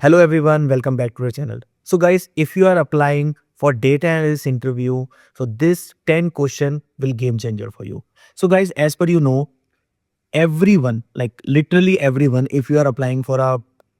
Hello everyone, welcome back to our channel. So guys, if you are applying for data analyst interview, so this 10 question will game changer for you. So guys, as per everyone, like literally everyone, if you are applying for a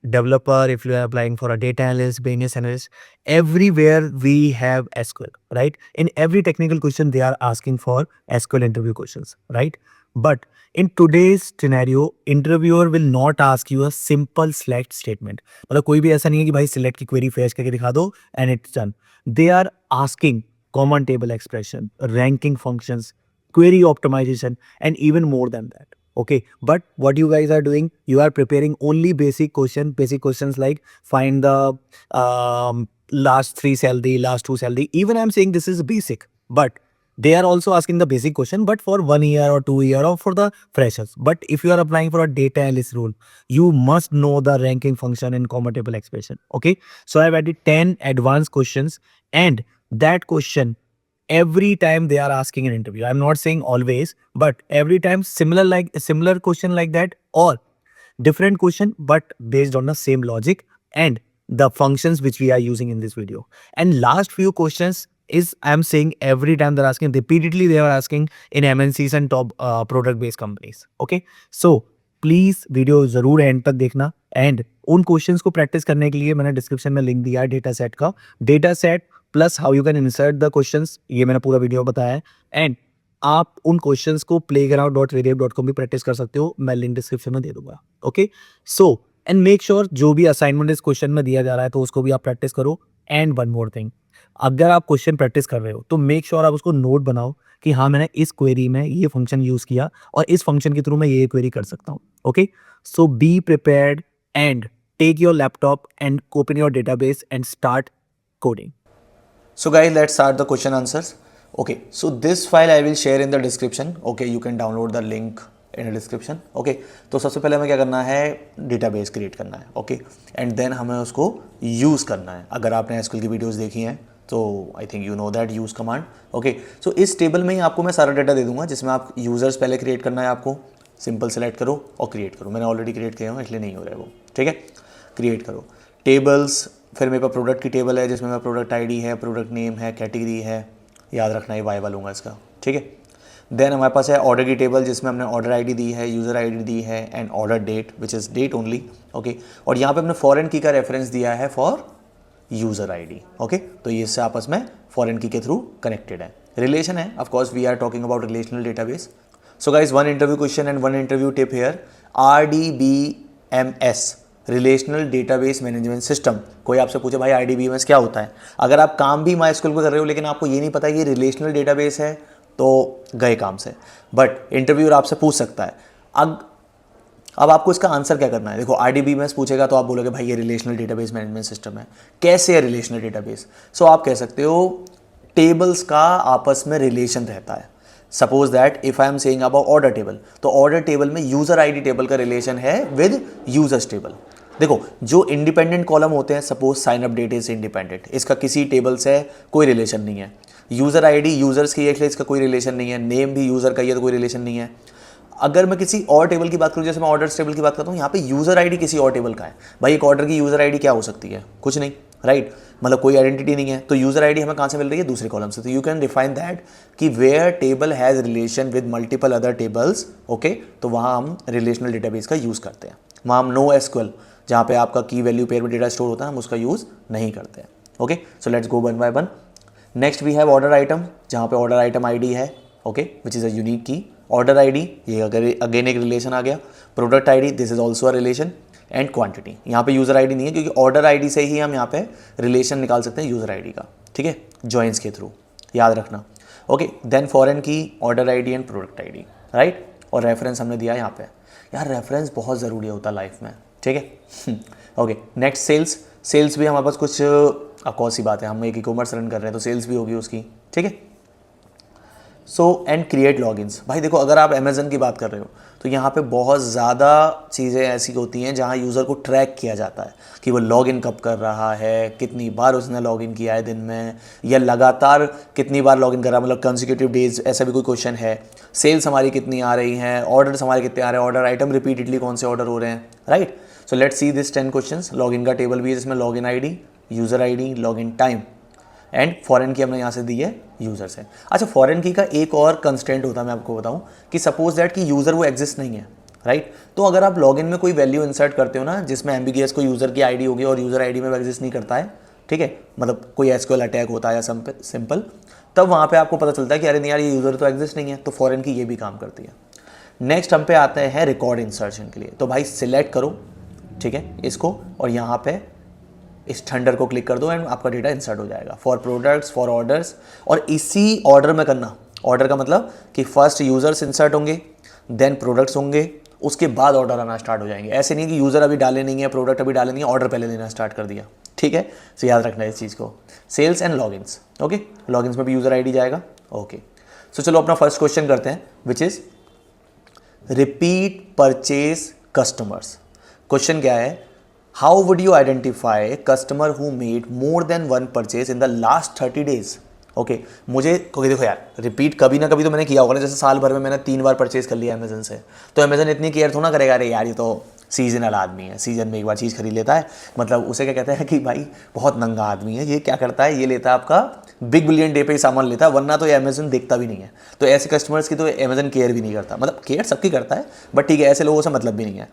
developer, if you are applying for a data analyst, business analyst, everywhere we have SQL, right? In every technical question, they are asking for SQL interview questions, right? But in today's scenario, interviewer will not ask you a simple select statement. मतलब कोई भी ऐसा नहीं है कि भाई select की query fetch करके दिखा दो and it's done. They are asking common table expression, ranking functions, query optimization, and even more than that. Okay, but what you guys are doing, you are preparing only basic questions like find the last three salary, last two salary. Even I'm saying this is basic, but they are also asking the basic question, but for 1 year or 2 year or for the freshers. But if you are applying for a data analyst role, you must know the ranking function and comma table expression. Okay, so I've added 10 advanced questions, and that question every time they are asking an interview. I'm not saying always, but every time similar question like that, or different question but based on the same logic and the functions which we are using in this video. And last few questions is I'm saying every time they're asking, repeatedly they are asking in MNCs and top product based companies. Okay, so please video जरूर and तक देखना, and उन questions को practice करने के लिए मैंने description में लिंक दिया है डेटा सेट का, data set plus how you can insert the questions, ये मैंने पूरा वीडियो बताया है। एंड आप उन क्वेश्चंस को playground.variable.com भी प्रैक्टिस कर सकते हो, मैं लिंक डिस्क्रिप्शन में दे दूंगा। Okay, so and make sure जो भी असाइनमेंट इस क्वेश्चन में दिया जा रहा है तो उसको भी आप प्रैक्टिस करो। एंड वन मोर थिंग, अगर आप क्वेश्चन प्रैक्टिस कर रहे हो तो मेक श्योर आप उसको नोट बनाओ कि हाँ मैंने इस क्वेरी में ये फंक्शन यूज किया और इस फंक्शन के थ्रू मैं ये क्वेरी कर सकता हूँ। Okay, so be prepared and take your laptop and open your database and start coding. So guys, let's start the question answers. Okay, so this file I will share in the description. Okay, you can download the link in the description. Okay, तो सबसे पहले हमें क्या करना है, database create करना है. Okay, and then हमें उसको यूज़ करना है. अगर आपने एसक्यूएल की वीडियोस देखी हैं तो I think you know that use command. Okay, so इस टेबल में ही आपको मैं सारा डेटा दे दूंगा जिसमें आप यूज़र्स पहले क्रिएट करना है. आपको सिंपल सेलेक्ट करो और क्रिएट करो. मैंने ऑलरेडी क्रिएट किया हूँ इसलिए नहीं हो रहा है वो. ठीक है, क्रिएट करो. टेबल्स, फिर मेरे पास प्रोडक्ट की टेबल है जिसमें मैं प्रोडक्ट आईडी है, प्रोडक्ट नेम है, कैटेगरी है, याद रखना ये वाइवा लूँगा इसका. ठीक है, देन हमारे पास है ऑर्डर की टेबल जिसमें हमने ऑर्डर आईडी दी है, यूज़र आईडी दी है and order date which is date only. Okay, और यहाँ पे हमने फॉरेन की का रेफरेंस दिया है फॉर यूज़र आईडी. ओके, तो ये इससे आपस में फॉरेन की के थ्रू कनेक्टेड है, रिलेशन है. Of course we are talking about relational database. So guys, one interview question and one interview tip here. RDBMS, relational database management system. कोई आपसे पूछे भाई RDBMS क्या होता है, अगर आप काम भी MySQL को कर रहे हो लेकिन आपको ये नहीं पता ये रिलेशनल डेटाबेस है तो गए काम से. बट इंटरव्यूअर आपसे पूछ सकता है. अब आपको इसका आंसर क्या करना है. देखो, RDBMS पूछेगा तो आप बोलोगे भाई ये रिलेशनल डेटाबेस मैनेजमेंट सिस्टम है. कैसे है रिलेशनल डेटाबेस? सो आप कह सकते हो टेबल्स का आपस में रिलेशन रहता है. Suppose that if I am saying about order table, तो ऑर्डर टेबल में यूजर आईडी टेबल का रिलेशन है विद यूजर्स टेबल. देखो, जो इंडिपेंडेंट कॉलम होते हैं, suppose sign up date is independent, इसका किसी टेबल से कोई रिलेशन नहीं है. यूजर आईडी यूजर्स की है इसलिए इसका कोई रिलेशन नहीं है. नेम भी यूजर का ही है तो कोई रिलेशन नहीं है. अगर मैं किसी और टेबल की बात करूं, जैसे मैं ऑर्डर्स टेबल की बात करता हूं, यहाँ पे यूजर आईडी किसी और टेबल का है. भाई एक ऑर्डर की यूजर आईडी क्या हो सकती है? कुछ नहीं, राइट? मतलब कोई आइडेंटिटी नहीं है. तो यूजर आईडी हमें कहाँ से मिल रही है? दूसरे कॉलम से. तो यू कैन डिफाइन दैट कि where table has relation with multiple other tables. Okay, तो वहाँ हम रिलेशनल डेटाबेस का यूज़ करते हैं. वहाँ हम नो एसक्यूएल, जहाँ पे आपका की वैल्यू पेयर में डेटा स्टोर होता है, हम उसका यूज़ नहीं करते हैं. Okay, so let's go one by one. Next we have order item, जहाँ पे ऑर्डर आइटम आईडी है. Okay, which is a unique key. Order ID, ये अगेन एक रिलेशन आ गया. Product ID, this is also a relation. And quantity, यहाँ पे user ID नहीं है क्योंकि ऑर्डर आईडी से ही हम यहाँ पे रिलेशन निकाल सकते हैं यूज़र आईडी का. ठीक है, जॉइंस के थ्रू, याद रखना. ओके, देन फॉरेन की, order ID and product ID, right? और रेफरेंस हमने दिया यहाँ पे. यार रेफरेंस बहुत ज़रूरी होता है लाइफ में. ठीक है. Okay, next sales. सेल्स भी हमारे पास कुछ, अब कौन सी बात है, हम एक ई कॉमर्स रन कर रहे हैं तो सेल्स भी होगी उसकी. ठीक है. So and create logins. भाई देखो, अगर आप अमेजन की बात कर रहे हो तो यहाँ पे बहुत ज़्यादा चीज़ें ऐसी होती हैं जहाँ यूज़र को ट्रैक किया जाता है कि वो लॉगिन कब कर रहा है, कितनी बार उसने लॉगिन किया है दिन में, या लगातार कितनी बार लॉगिन कर रहा है, मतलब कंसेक्यूटिव डेज, ऐसा भी कोई क्वेश्चन है. सेल्स हमारी कितनी आ रही हैं, ऑर्डर्स हमारे कितने आ रहे हैं, ऑर्डर आइटम रिपीटेडली कौन से ऑर्डर हो रहे हैं, right? So let's see this 10 questions. Login का टेबल भी है जिसमें login ID, user ID, login time and foreign की हमने यहाँ से दी है यूज़र से। अच्छा, फॉरेन की का एक और कंस्टेंट होता है, मैं आपको बताऊँ कि सपोज दैट कि यूज़र वो एग्जिस्ट नहीं है, राइट। तो अगर आप लॉगिन में कोई वैल्यू इंसर्ट करते हो ना जिसमें एम्बिगियस को यूज़र की आईडी होगी और यूज़र आईडी में वो एग्जिस्ट नहीं करता है, ठीक है, मतलब कोई एसक्यूएल अटैक होता है या सिंपल, तब वहाँ पे आपको पता चलता है कि अरे नहीं यार ये यूज़र तो एग्जिस्ट नहीं है, तो फॉरेन की ये भी काम करती है। नेक्स्ट हम पे आते हैं रिकॉर्ड इंसर्शन के लिए। तो भाई सिलेक्ट करो, ठीक है, इसको, और यहाँ पे इस थंडर को क्लिक कर दो एंड आपका डेटा इंसर्ट हो जाएगा फॉर प्रोडक्ट्स, फॉर ऑर्डर्स, और इसी ऑर्डर में करना। ऑर्डर का मतलब कि फर्स्ट यूज़र्स इंसर्ट होंगे, देन प्रोडक्ट्स होंगे, उसके बाद ऑर्डर आना स्टार्ट हो जाएंगे। ऐसे नहीं कि यूज़र अभी डाले नहीं है, प्रोडक्ट अभी डाले नहीं है, ऑर्डर पहले देना स्टार्ट कर दिया, ठीक है। तो याद रखना है इस चीज़ को। Sales and logins, okay, logins में भी यूज़र आईडी जाएगा, ओके। सो चलो अपना फर्स्ट क्वेश्चन करते हैं, which is repeat purchase customers. Question क्या है, how would you identify customer who made more than one purchase in the last 30 days. Okay, मुझे क्योंकि देखो यार, रिपीट कभी ना कभी तो मैंने किया होगा ना, जैसे साल भर में मैंने 3 बार परचेज कर लिया अमेजन से, तो अमेजन इतनी केयर थोड़ा करेगा, अरे यार ये तो सीजनल आदमी है, सीजन में एक बार चीज़ खरीद लेता है, मतलब उसे क्या कहते हैं कि भाई बहुत नंगा आदमी है, ये क्या करता है, ये लेता है आपका बिग बिलियन डे पे ही सामान लेता है, वरना तो ये अमेजन देखता भी नहीं है। तो ऐसे कस्टमर्स की तो अमेजन केयर भी नहीं करता, मतलब केयर सबकी करता है, बट ठीक है, ऐसे लोगों से मतलब भी नहीं है।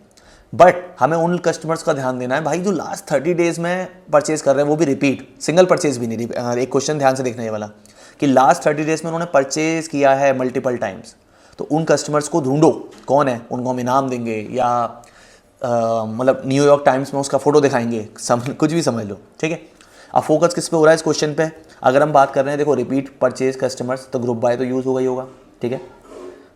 बट हमें उन कस्टमर्स का ध्यान देना है भाई जो लास्ट 30 डेज में परचेज कर रहे हैं, वो भी रिपीट, सिंगल परचेज भी नहीं। एक क्वेश्चन ध्यान से देखना ये वाला कि लास्ट 30 डेज में उन्होंने परचेज किया है मल्टीपल टाइम्स, तो उन कस्टमर्स को ढूंढो कौन है, उनको हम इनाम देंगे या मतलब न्यूयॉर्क टाइम्स में उसका फोटो दिखाएंगे, कुछ भी समझ लो, ठीक है। अब फोकस किस पे हो रहा है इस क्वेश्चन पे, अगर हम बात कर रहे हैं देखो रिपीट परचेज कस्टमर्स, तो ग्रुप बाय तो यूज़ होगा ही होगा, ठीक है,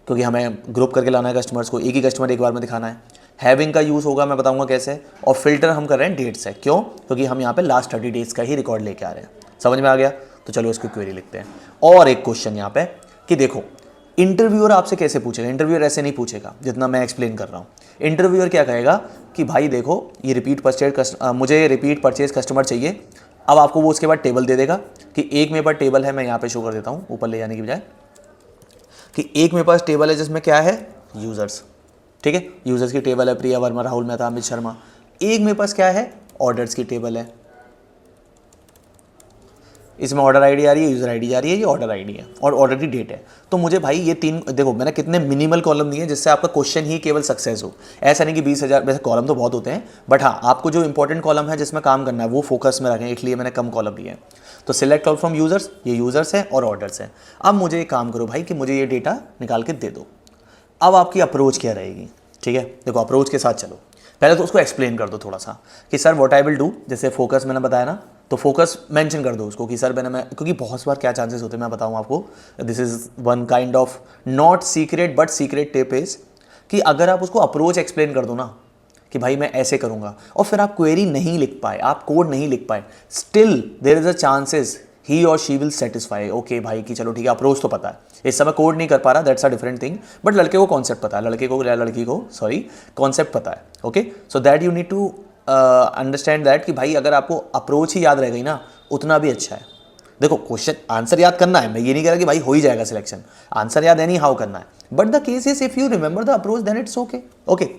क्योंकि हमें ग्रुप करके लाना है कस्टमर्स को, एक ही कस्टमर एक बार में दिखाना है। हैविंग का यूज़ होगा, मैं बताऊंगा कैसे। और फिल्टर हम कर रहे हैं डेट से, क्यों, क्योंकि हम यहाँ पे लास्ट 30 डेज का ही रिकॉर्ड लेके आ रहे हैं। समझ में आ गया, तो चलो इसकी क्वेरी लिखते हैं। और एक क्वेश्चन यहाँ पे कि देखो इंटरव्यूअर आपसे कैसे पूछेगा, इंटरव्यूअर ऐसे नहीं पूछेगा जितना मैं एक्सप्लेन कर रहा हूँ। इंटरव्यूअर क्या कहेगा कि भाई देखो ये मुझे रिपीट परचेज कस्टमर चाहिए। अब आपको वो उसके बाद टेबल दे देगा कि एक मेरे पास टेबल है, मैं यहाँ पे शो कर देता हूँ ऊपर ले जाने की बजाय, कि एक मेरे पास टेबल है जिसमें क्या है, यूज़र्स, ठीक है, यूज़र्स की टेबल है, प्रिया वर्मा, राहुल मेहता, अमित शर्मा। एक मेरे पास क्या है, ऑर्डर्स की टेबल है, इसमें ऑर्डर आईडी आ रही है, यूज़र आईडी जा रही है, ये ऑर्डर आईडी है और ऑर्डर की डेट है। तो मुझे भाई ये 3, देखो मैंने कितने मिनिमल कॉलम दिए हैं जिससे आपका क्वेश्चन ही केवल सक्सेस हो। ऐसा नहीं कि 20,000, वैसे कॉलम तो बहुत होते हैं, बट हाँ आपको जो इंपॉर्टेंट कॉलम है जिसमें काम करना है वो फोकस में रखें, इसलिए मैंने कम कॉलम दिए हैं। तो सिलेक्ट ऑल फ्रॉम यूज़र्स, ये यूज़र्स है और ऑर्डर्स है। अब मुझे एक काम करो भाई कि मुझे ये डेटा निकाल के दे दो। अब आपकी अप्रोच क्या रहेगी, ठीक है, देखो अप्रोच के साथ चलो। पहले तो उसको एक्सप्लेन कर दो थोड़ा सा कि sir what I will do, जैसे फोकस मैंने बताया ना, तो फोकस मेंशन कर दो उसको कि सर मैं क्योंकि बहुत बार क्या चांसेस होते हैं मैं बताऊँ आपको, this is one kind of not secret but secret tip is कि अगर आप उसको अप्रोच एक्सप्लेन कर दो ना कि भाई मैं ऐसे करूँगा, और फिर आप क्वेरी नहीं लिख पाए, आप कोड नहीं लिख पाए, still there is a chances he or she will satisfy. Okay भाई कि चलो ठीक है अप्रोच तो पता है, इस समय कोड नहीं कर पा रहा, that's a different thing, but लड़के को कॉन्सेप्ट पता है, लड़की को कॉन्सेप्ट पता है। Okay, so that you need to understand that कि भाई अगर आपको अप्रोच ही याद रह गई ना उतना भी अच्छा है। देखो क्वेश्चन आंसर याद करना है, मैं ये नहीं कह रहा कि भाई हो ही जाएगा सिलेक्शन, आंसर याद एनी हाउ करना है, but the case is if you remember the approach then it's okay. Okay,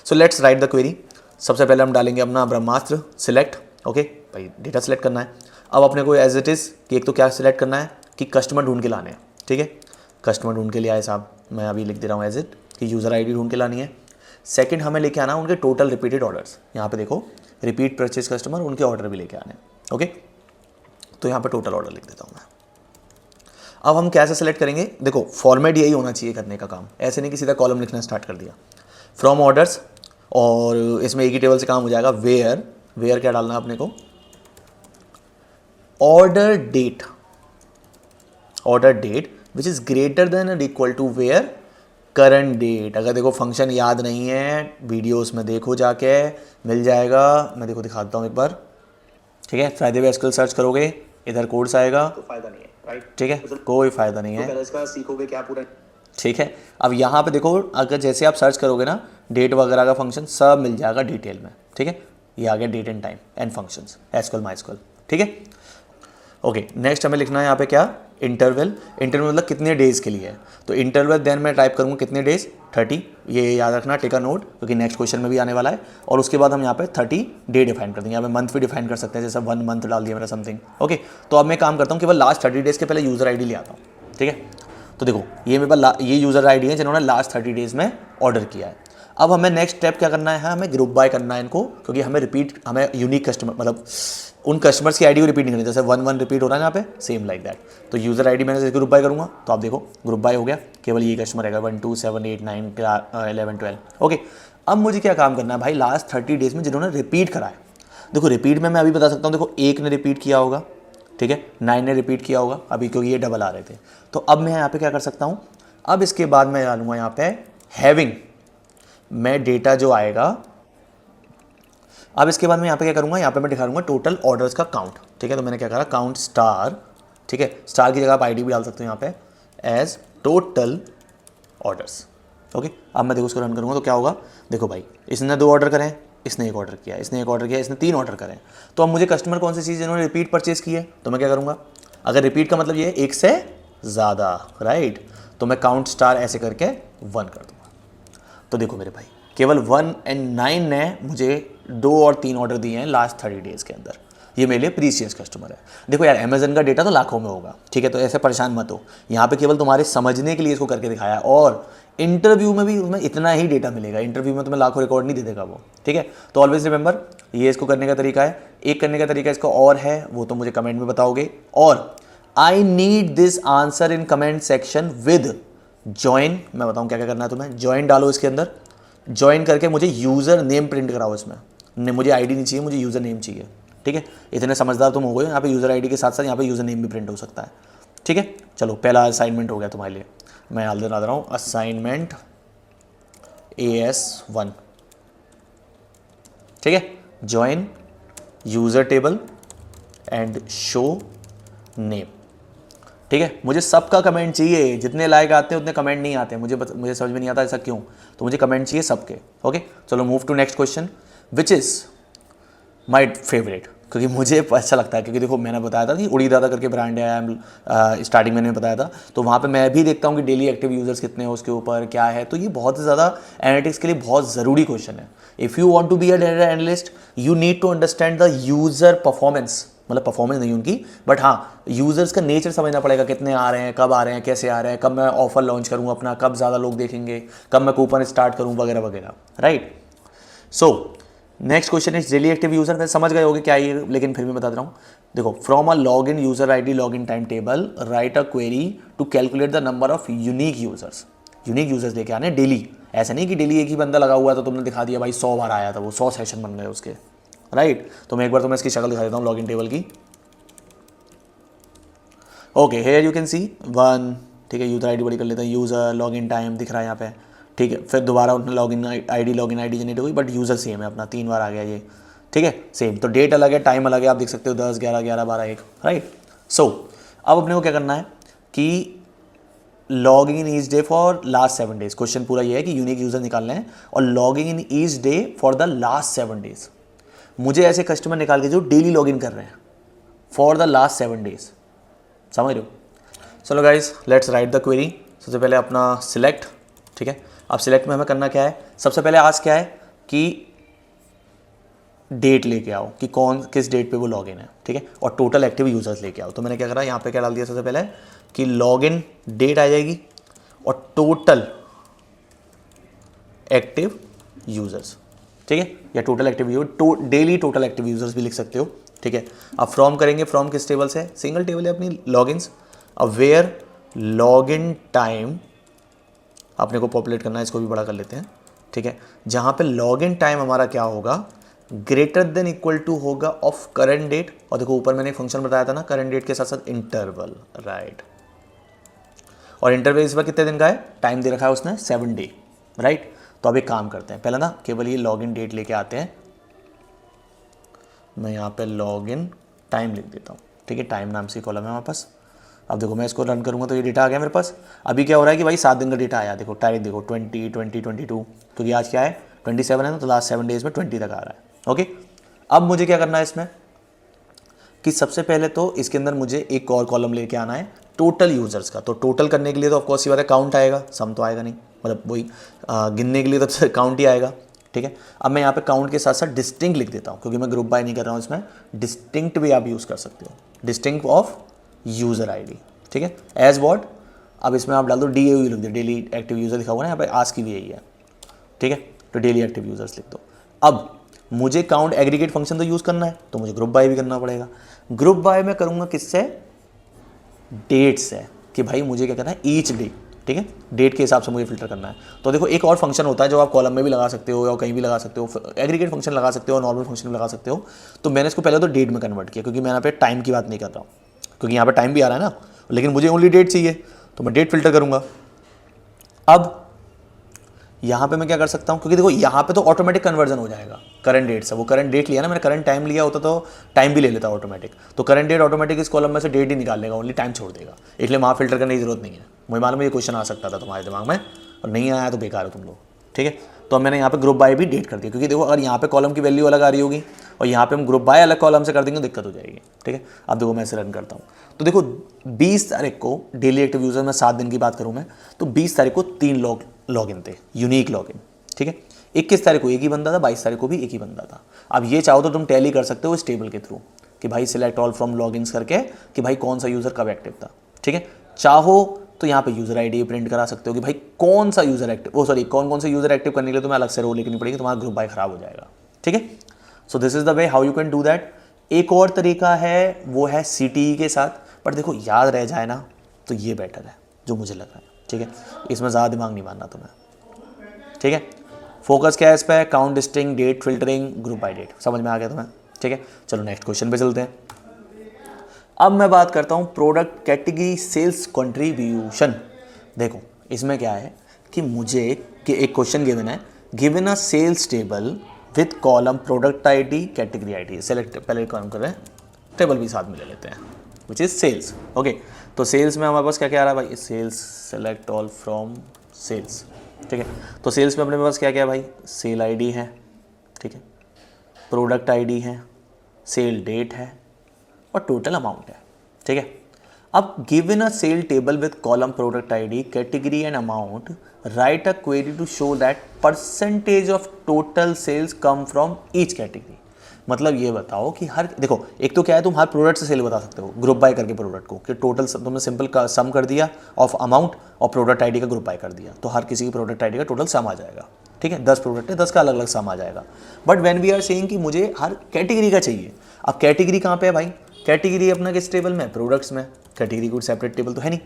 so let's write the query. सबसे पहले हम डालेंगे अपना ब्रह्मास्त्र सिलेक्ट, ओके भाई डेटा सेलेक्ट करना है। अब अपने को एज इट इज़ कि एक तो क्या सिलेक्ट करना है कि कस्टमर ढूंढ के लाने हैं, ठीक है, कस्टमर ढूंढ के लिए आए साहब, मैं अभी लिख दे रहा हूँ एज इट कि यूज़र आईडी ढूंढ के लानी है। सेकंड हमें लेके आना उनके टोटल रिपीटेड ऑर्डर्स, यहाँ पे देखो रिपीट परचेज कस्टमर, उनके ऑर्डर भी लेके आने, ओके, तो यहाँ पे टोटल ऑर्डर लिख देता हूँ मैं। अब हम कैसे सेलेक्ट करेंगे, देखो फॉर्मेट यही होना चाहिए करने का काम, ऐसे नहीं कि सीधा कॉलम लिखना स्टार्ट कर दिया। फ्रॉम ऑर्डर्स, और इसमें एक ही टेबल से काम हो जाएगा। वेयर क्या डालना है अपने को, order date which is greater than or equal to where current date. अगर देखो फंक्शन याद नहीं है वीडियोस में देखो जाके, मिल जाएगा, मैं देखो दिखाता हूँ एक बार, ठीक है। फ्राइडे पे एसक्यूएल सर्च करोगे इधर कोड्स आएगा, तो फायदा नहीं है, राइट, ठीक है, कोई फायदा नहीं है, तो इसका सीखोगे क्या पूरा, ठीक है। अब यहाँ पे देखो अगर जैसे आप सर्च करोगे ना डेट वगैरह का फंक्शन सब मिल जाएगा डिटेल में, ठीक है। ये आ गया date and time and functions SQL MySQL, ठीक है। ओके, नेक्स्ट हमें लिखना है यहाँ पे क्या, इंटरवल, इंटरवल मतलब कितने डेज़ के लिए है, तो इंटरवल देन मैं टाइप करूँगा कितने डेज़ 30, ये याद रखना, टेक अ नोट क्योंकि नेक्स्ट क्वेश्चन में भी आने वाला है। और उसके बाद हम यहाँ पे 30 डे डिफाइन कर देंगे, यहाँ पे मंथ भी डिफाइन कर सकते हैं, जैसे 1 मंथ डाल दिया मेरा समथिंग। ओके, तो अब मैं काम करता हूँ केवल लास्ट 30 डेज़ के पहले यूज़र आई डी ले आता हूँ। ठीक है, तो देखो ये मेरे पास ये यूज़र आई डी है जिन्होंने लास्ट 30 डेज़ में ऑर्डर किया है। अब हमें नेक्स्ट स्टेप क्या करना है, हमें ग्रुप बाय करना है इनको, क्योंकि हमें यूनिक कस्टमर मतलब उन कस्टमर्स की आईडी को रिपीट नहीं करनी, जैसे 1 रिपीट हो रहा है यहाँ पे, सेम लाइक दैट। तो यूज़र आईडी मैंने जैसे ग्रुप बाय करूँगा तो आप देखो ग्रुप बाय हो गया, केवल ये कस्टमर रहेगा 1 2 7 8 9 11 12। ओके, अब मुझे क्या काम करना है भाई, लास्ट 30 डेज़ में जिन्होंने रिपीट करा है, देखो रिपीट में मैं अभी बता सकता हूँ, देखो 1 ने रिपीट किया होगा, ठीक है, 9 ने रिपीट किया होगा अभी क्योंकि ये डबल आ रहे थे। तो अब मैं यहाँ पे क्या कर सकता हूँ, अब इसके बाद मैं डालूंगा यहाँ पे हैविंग, मैं डेटा जो आएगा, अब इसके बाद मैं यहाँ पे क्या करूँगा, यहाँ पे मैं दिखाऊंगा टोटल ऑर्डर्स का काउंट। ठीक है, तो मैंने क्या करा, काउंट स्टार, ठीक है, स्टार की जगह आप आईडी भी डाल सकते हो यहाँ पे एज टोटल ऑर्डर्स। ओके, अब मैं देखो उसको रन करूँगा तो क्या होगा, देखो भाई इसने 2 ऑर्डर करें, इसने 1 ऑर्डर किया, इसने 1 ऑर्डर किया, इसने 3 ऑर्डर करें। तो अब मुझे कस्टमर कौन सी चीज़ इन्होंने रिपीट परचेज की है, तो मैं क्या करूँगा, अगर रिपीट का मतलब ये है 1 से ज़्यादा, राइट, तो मैं काउंट स्टार ऐसे करके 1 कर दूँगा। तो देखो मेरे भाई केवल 1 और 9 ने मुझे 2 और 3 ऑर्डर दिए हैं लास्ट 30 डेज़ के अंदर, ये मेरे लिए प्रीशियस कस्टमर है। देखो यार अमेजन का डेटा तो लाखों में होगा, ठीक है, तो ऐसे परेशान मत हो, यहाँ पे केवल तुम्हारे समझने के लिए इसको करके दिखाया है, और इंटरव्यू में भी तुम्हें इतना ही डेटा मिलेगा, इंटरव्यू में तुम्हें लाखों रिकॉर्ड नहीं दे देगा वो। ठीक है, तो ऑलवेज रिमेंबर ये इसको करने का तरीका है, एक करने का तरीका इसको और है, वो तो मुझे कमेंट में बताओगे, और I need this answer in comment section with join, मैं बताऊँ क्या क्या करना है तुम्हें, ज्वाइन डालो इसके अंदर, ज्वाइन करके मुझे यूज़र नेम प्रिंट कराओ इसमें, मुझे आईडी नहीं चाहिए, मुझे यूज़र नेम चाहिए। ठीक है, इतने समझदार तुम हो गए, यहाँ पे यूज़र आईडी के साथ साथ यहाँ पे यूज़र नेम भी प्रिंट हो सकता है। ठीक है, चलो पहला असाइनमेंट हो गया तुम्हारे लिए, मैं हाल दिन आ रहा हूँ असाइनमेंट AS1। ठीक है, join user table and show name. ठीक है, मुझे सबका कमेंट चाहिए, जितने लाइक आते हैं उतने कमेंट नहीं आते, मुझे समझ में नहीं आता ऐसा क्यों, तो मुझे कमेंट चाहिए सबके। ओके, चलो move to next question which is my favourite, क्योंकि मुझे अच्छा लगता है, क्योंकि देखो मैंने बताया था कि उड़ी दादा करके ब्रांड है, स्टार्टिंग मैंने बताया था, तो वहाँ पे मैं भी देखता हूँ कि डेली एक्टिव यूज़र्स कितने हैं, उसके ऊपर क्या है, तो ये बहुत ज़्यादा एनालिटिक्स के लिए बहुत ज़रूरी क्वेश्चन है। If you want to be a data analyst you need to understand the user performance, मतलब परफॉर्मेंस नहीं उनकी, बट हाँ यूज़र्स का नेचर समझना पड़ेगा, कितने आ रहे हैं, कब आ रहे हैं, कैसे आ रहे हैं, कब मैं ऑफर लॉन्च करूँ अपना, कब ज़्यादा लोग देखेंगे, कब मैं कूपन स्टार्ट करूँ वगैरह वगैरह, right. So next question is daily active user, मैं समझ गए होगे क्या ये, लेकिन फिर भी बता रहा हूँ। देखो from a log in user I D log in time table write a query to calculate the number of unique users, unique users लेके आने डेली, ऐसा नहीं कि डेली एक ही बंदा लगा हुआ है तो तुमने दिखा दिया भाई 100 बार आया था वो, 100 सेशन बन गए उसके, राइट। तो मैं एक बार तुम्हें इसकी शक्ल दिखा देता हूँ लॉग इन टेबल की। Okay, here you can see 1, ठीक है, यूज़र आईडी बड़ी कर लेता है, यूज़र लॉग इन टाइम दिख रहा है यहाँ पे, ठीक है, फिर दोबारा उन्होंने लॉग इन आईडी जनरेट हुई, बट यूज़र सेम है अपना, 3 बार आ गया ये, ठीक है, सेम, तो डेट अलग है, टाइम अलग है, आप देख सकते हो 10 11 11 12 1, राइट। सो अब अपने को क्या करना है कि logging in each day for last 7 days, question पूरा ये है कि यूनिक यूज़र निकालना है और logging in each day for the last 7 days, मुझे ऐसे कस्टमर निकाल के जो डेली लॉग इन कर रहे हैं फॉर द लास्ट 7 डेज, समझ रहे हो। चलो guys let's write the query. सबसे पहले अपना सिलेक्ट, ठीक है, अब सिलेक्ट में हमें करना क्या है, सबसे पहले आज क्या है कि डेट लेके आओ कि कौन किस डेट पे वो लॉगिन है, ठीक है, और टोटल एक्टिव यूज़र्स लेके आओ। तो मैंने क्या करा, यहाँ पे क्या डाल दिया सबसे पहले कि लॉगिन डेट आ जाएगी और टोटल एक्टिव यूज़र्स, ठीक है, या total active user, daily total active users भी लिख सकते हो, ठीक है। अब फ्रॉम करेंगे, फ्रॉम किस टेबल से, सिंगल टेबल है अपनी लॉगिन्स। अब वेयर लॉगिन टाइम अपने को पॉपुलेट करना है, इसको भी बड़ा कर लेते हैं, ठीक है, जहाँ पे लॉगिन टाइम हमारा क्या होगा, ग्रेटर देन इक्वल टू होगा ऑफ करंट डेट, और देखो ऊपर मैंने एक फंक्शन बताया था ना करंट डेट के साथ साथ इंटरवल, राइट, और इंटरवल इस बार कितने दिन का है, टाइम दे रखा है उसने 7 डे, राइट। तो अब एक काम करते हैं, पहले ना केवल ये लॉगिन डेट लेके आते हैं, मैं यहाँ पे लॉगिन टाइम लिख देता हूँ, ठीक है, टाइम नाम से कॉलम है हमारे पास। अब देखो मैं इसको रन करूँगा तो ये डेटा आ गया मेरे पास। अभी क्या हो रहा है कि भाई 7 दिन का डेटा आया, देखो तारीख देखो 20 20 22, क्योंकि आज क्या है 27 है ना, तो लास्ट 7 डेज में 20 तक आ रहा है। ओके, अब मुझे क्या करना है इसमें कि सबसे पहले तो इसके अंदर मुझे एक और कॉलम लेके आना है टोटल यूजर्स का। तो टोटल करने के लिए तो ऑफकोर्स ये बात है काउंट आएगा, सम तो आएगा नहीं, मतलब वही गिनने के लिए तो काउंट ही आएगा। ठीक है, अब मैं यहाँ पे काउंट के साथ साथ डिस्टिंक्ट लिख देता हूँ, क्योंकि मैं ग्रुप बाय नहीं कर रहा हूँ इसमें, डिस्टिंक्ट भी आप यूज़ कर सकते हो, डिस्टिंक्ट ऑफ यूज़र आईडी। ठीक है, एज वॉट, अब इसमें आप डाल दो DAU लिख दो, डेली एक्टिव यूज़र लिखा हुआ है यहाँ पे, आज की भी यही है। ठीक है, तो डेली एक्टिव यूज़र्स लिख दो। अब मुझे काउंट एग्रीगेट फंक्शन तो यूज़ करना है, तो मुझे ग्रुप बाय भी करना पड़ेगा। ग्रुप बाय मैं करूँगा किससे, डेट से, कि भाई मुझे क्या करना है, ईच डे। ठीक है, डेट के हिसाब से मुझे फिल्टर करना है। तो देखो एक और फंक्शन होता है जो आप कॉलम में भी लगा सकते हो या कहीं भी लगा सकते हो, एग्रीगेट फंक्शन लगा सकते हो, नॉर्मल फंक्शन लगा सकते हो। तो मैंने इसको पहले तो डेट में कन्वर्ट किया, क्योंकि मैं यहाँ पे टाइम की बात नहीं कर रहा हूँ, क्योंकि यहाँ पे टाइम भी आ रहा है ना, लेकिन मुझे ओनली डेट चाहिए, तो मैं डेट फिल्टर करूँगा। अब यहाँ पे मैं क्या कर सकता हूँ, क्योंकि देखो यहाँ पे तो ऑटोमेटिक कन्वर्जन हो जाएगा करंट डेट से, वो करंट डेट लिया ना मैंने, करंट टाइम लिया होता तो टाइम भी ले लेता ऑटोमेटिक, तो करंट डेट ऑटोमेटिक इस कॉलम में से डेट ही निकाल लेगा, ओनली टाइम छोड़ देगा, इसलिए वहाँ फिल्टर करने की जरूरत नहीं है। मुझे मालूम है ये क्वेश्चन आ सकता था तुम्हारे दिमाग में, और नहीं आया तो बेकार हो तुम लोग। ठीक है, तो अब मैंने यहाँ पे ग्रुप बाय भी डेट कर दिया, क्योंकि देखो अगर यहाँ पे कॉलम की वैल्यू अलग आ रही होगी और यहाँ पे हम ग्रुप बाय अलग कॉलम से कर देंगे, दिक्कत हो जाएगी। ठीक है, अब देखो मैं इसे रन करता हूँ, तो देखो 20 तारीख को डेली एक्टिव यूजर में 7 दिन की बात करूँ मैं, तो 20 तारीख को 3 लॉगिन थे, यूनिक लॉगिन। ठीक है, 21 तारीख को एक ही बंदा था, 22 तारीख को भी एक ही बंदा था। अब ये चाहो तो तुम टैली कर सकते हो इस टेबल के थ्रू, कि भाई सिलेक्ट ऑल फ्रॉम लॉगिन्स करके, कि भाई कौन सा यूज़र कब एक्टिव था। ठीक है, चाहो तो यहाँ पे यूज़र आईडी प्रिंट करा सकते हो कि भाई कौन सा यूज़र एक्टिव, कौन कौन से यूज़र एक्टिव करने के लिए तुम्हें अलग से रो लिखनी पड़ेगी, तुम्हारा ग्रुप बाय खराब हो जाएगा। ठीक है, so this is the way how you can do that. एक और तरीका है, वो है CTE के साथ, पर देखो याद रह जाए ना तो ये बेटर है जो मुझे लग रहा है। ठीक है, इसमें ज़्यादा दिमाग नहीं मानना तुम्हें। ठीक है, फोकस क्या है इस पर, count, distinct, date filtering, group by date, समझ में आ गया तुम्हें। ठीक है, चलो नेक्स्ट क्वेश्चन पे चलते हैं। अब मैं बात करता हूँ प्रोडक्ट कैटेगरी सेल्स कंट्रीब्यूशन। देखो इसमें क्या है कि मुझे कि एक क्वेश्चन गिवन है, given a sales table with column product ID category ID, select पहले कॉलम कर रहे हैं, टेबल भी साथ में ले लेते हैं, विच इज सेल्स। ओके, तो सेल्स में हमारे पास क्या क्या आ रहा है भाई, sales, select all from sales. ठीक है, तो सेल्स में अपने पास क्या क्या है भाई, सेल आईडी है, ठीक है, प्रोडक्ट आईडी है, सेल डेट है, और टोटल अमाउंट है। ठीक है, अब given a sale table with column product ID category and amount, write a query to show that percentage of total sales come from each category. मतलब ये बताओ कि हर, देखो एक तो क्या है, तुम हर प्रोडक्ट से सेल बता सकते हो ग्रुप बाय करके प्रोडक्ट को, कि टोटल तुमने सिंपल का सम कर दिया ऑफ अमाउंट और प्रोडक्ट आईडी का ग्रुप बाय कर दिया, तो हर किसी की प्रोडक्ट आईडी का टोटल सम आ जाएगा। ठीक है, 10 प्रोडक्ट है, 10 का अलग अलग सम आ जाएगा। But when we are saying कि मुझे हर कैटेगरी का चाहिए, अब कैटेगरी कहाँ पे है भाई, कैटेगरी अपना किस टेबल में, प्रोडक्ट्स में। कैटेगरी को सेपरेट टेबल तो है नहीं,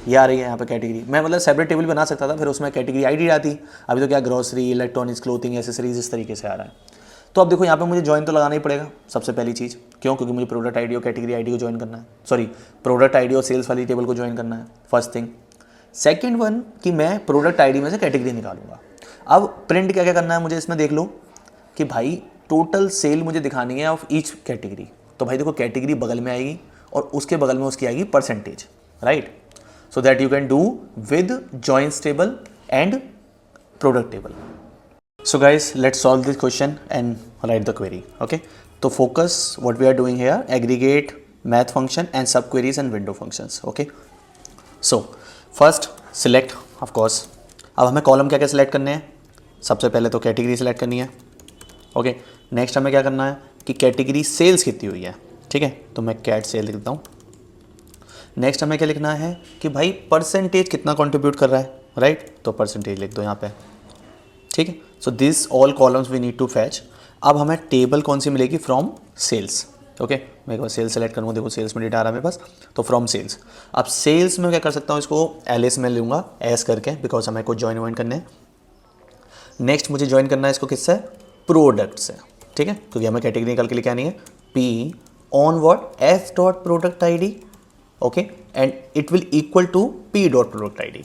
ये आ रही है यहाँ पे कैटेगरी, मैं मतलब सेपरेट टेबल बना सकता था, फिर उसमें कैटेगरी आईडी आती। अभी तो क्या ग्रोसरी, इलेक्ट्रॉनिक्स, क्लोथिंग, एसेसरीज, इस तरीके से आ रहा है। तो अब देखो यहाँ पे मुझे ज्वाइन तो लगाना ही पड़ेगा सबसे पहली चीज़, क्यों, क्योंकि मुझे प्रोडक्ट आईडी और कैटेगरी आईडी को ज्वाइन करना है, सॉरी प्रोडक्ट आईडी और सेल्स वाली टेबल को ज्वाइन करना है, फर्स्ट थिंग। सेकेंड वन कि मैं प्रोडक्ट आईडी में से कैटेगरी निकालूंगा। अब प्रिंट क्या क्या करना है मुझे इसमें, देख लो कि भाई टोटल सेल मुझे दिखानी है ऑफ ईच कैटेगरी। तो भाई देखो कैटेगरी बगल में आएगी और उसके बगल में उसकी आएगी percentage, right, so that you can do with joins table and product table. So guys, let's solve this question and write the query. Okay, so focus what we are doing here, aggregate, math function and subqueries and window functions. Okay, so first select, of course अब हमें column क्या क्या select करने हैं, सबसे पहले तो category select करनी है। ओके, नेक्स्ट हमें क्या करना है कि कैटेगरी सेल्स कितनी हुई है। ठीक है, तो मैं कैट सेल लिख देता हूँ। नेक्स्ट हमें क्या लिखना है कि भाई परसेंटेज कितना कंट्रीब्यूट कर रहा है, राइट, तो परसेंटेज लिख दो यहाँ पे। ठीक है, so this all columns we need to fetch. अब हमें टेबल कौन सी मिलेगी, फ्रॉम सेल्स। ओके, मैं एक बार सेल्स सेलेक्ट करूँगा, देखो सेल्स में डेटा आ रहा है मेरे पास, तो फ्रॉम सेल्स। अब सेल्स में क्या कर सकता हूँ, इसको एलिस में लूँगा एस करके, बिकॉज हमें को ज्वाइन वाइन करने हैं। नेक्स्ट मुझे ज्वाइन करना है इसको किससे, प्रोडक्ट से। ठीक है, क्योंकि हमें कैटेगरी निकाल के लेके आनी है, P on what, F dot product I D. Okay, and it will equal to P dot product I D.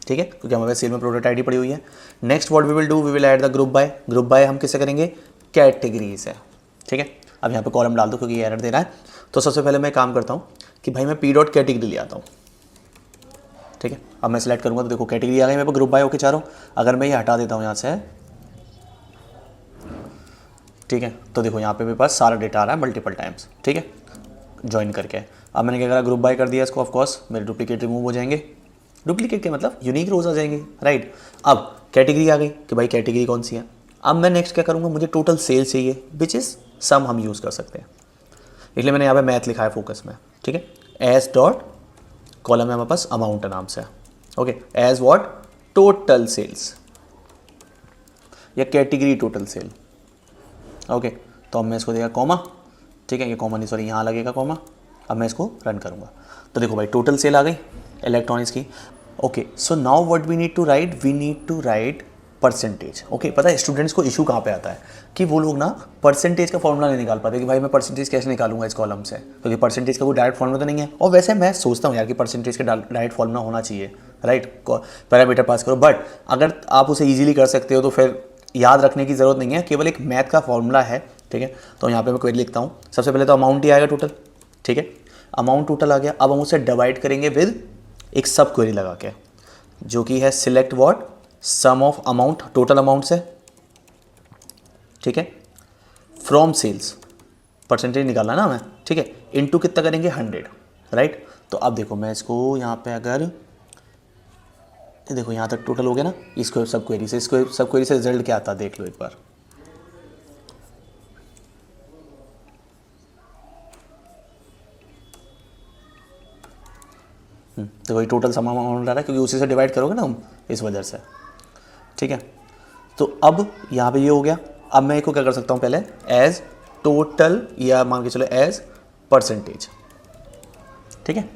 ठीक है, क्योंकि हमारे सेल में प्रोडक्ट आईडी पड़ी हुई है। Next what we will do, we will add the group by. Group by हम किससे करेंगे, कैटेगरी से। ठीक है, अब यहाँ पे कॉलम डाल दो क्योंकि ये एरर दे रहा है। तो सबसे पहले मैं काम करता हूँ कि भाई मैं पी डॉट कैटेगरी ले आता हूँ। ठीक है, अब मैं सेलेक्ट करूँगा तो देखो कैटेगरी आ गई मेरे पास, ग्रुप बाय होके चारों। अगर मैं ये हटा देता हूँ यहाँ से, ठीक है, तो देखो यहाँ पे मेरे पास सारा डेटा आ रहा है मल्टीपल टाइम्स। ठीक है, ज्वाइन करके। अब मैंने क्या करा, ग्रुप बाय कर दिया इसको, ऑफकोर्स मेरे डुप्लीकेट रिमूव हो जाएंगे। डुप्लीकेट के मतलब यूनिक रोज आ जाएंगे, राइट। अब कैटेगरी आ गई कि भाई कैटेगरी कौन सी है। अब मैं नेक्स्ट क्या करूँगा, मुझे टोटल सेल चाहिए, विच इज़ सम हम यूज़ कर सकते हैं, इसलिए मैंने यहाँ पे मैथ लिखा है फोकस में, ठीक है। एज डॉट कॉलम है हमारे पास अमाउंट नाम से, okay, as what, total sales या कैटेगरी टोटल सेल, ओके। तो अब मैं इसको देगा कॉमा, ठीक है, ये कॉमा नहीं, सॉरी यहाँ लगेगा कॉमा। अब मैं इसको रन करूँगा तो देखो भाई टोटल सेल आ गई इलेक्ट्रॉनिक्स की, okay. So now what we need to write percentage, okay. पता है स्टूडेंट्स को इशू कहाँ पे आता है कि वो लोग ना परसेंटेज का फॉर्मूला नहीं निकाल पाते कि भाई मैं परसेंटेज कैसे निकालूंगा इस कॉलम से, क्योंकि परसेंटेज का कोई डायरेक्ट फॉर्मूला तो नहीं है। और वैसे मैं सोचता हूँ यार कि परसेंटेज का डायरेक्ट फॉर्मूला होना चाहिए, राइट, पैरामीटर पास करो, बट अगर आप उसे ईजिली कर सकते हो तो फिर याद रखने की ज़रूरत नहीं है, केवल एक मैथ का फॉर्मूला है, ठीक है। तो यहाँ पे मैं क्वेरी लिखता हूँ, सबसे पहले तो अमाउंट ही आएगा टोटल, ठीक है, अमाउंट टोटल आ गया। अब हम उसे डिवाइड करेंगे विद एक सब क्वेरी लगा के, जो कि है select what, sum of amount, total amount से, ठीक है, फ्रॉम सेल्स, परसेंटेज निकालना ना हमें, ठीक है, इनटू कितना करेंगे 100, राइट। तो अब देखो मैं इसको यहाँ पे अगर देखो यहाँ तक टोटल हो गया ना, इसको सब क्वेरी से, इसको सब क्वेरी से रिजल्ट क्या आता है देख लो एक बार। तो वही टोटल सम अमाउंट आ रहा है क्योंकि उसी से डिवाइड करोगे ना हम, इस वजह से, ठीक है। तो अब यहाँ पे ये हो गया। अब मैं इसको क्या कर सकता हूँ, पहले एज टोटल या मान के चलो एज परसेंटेज, ठीक है।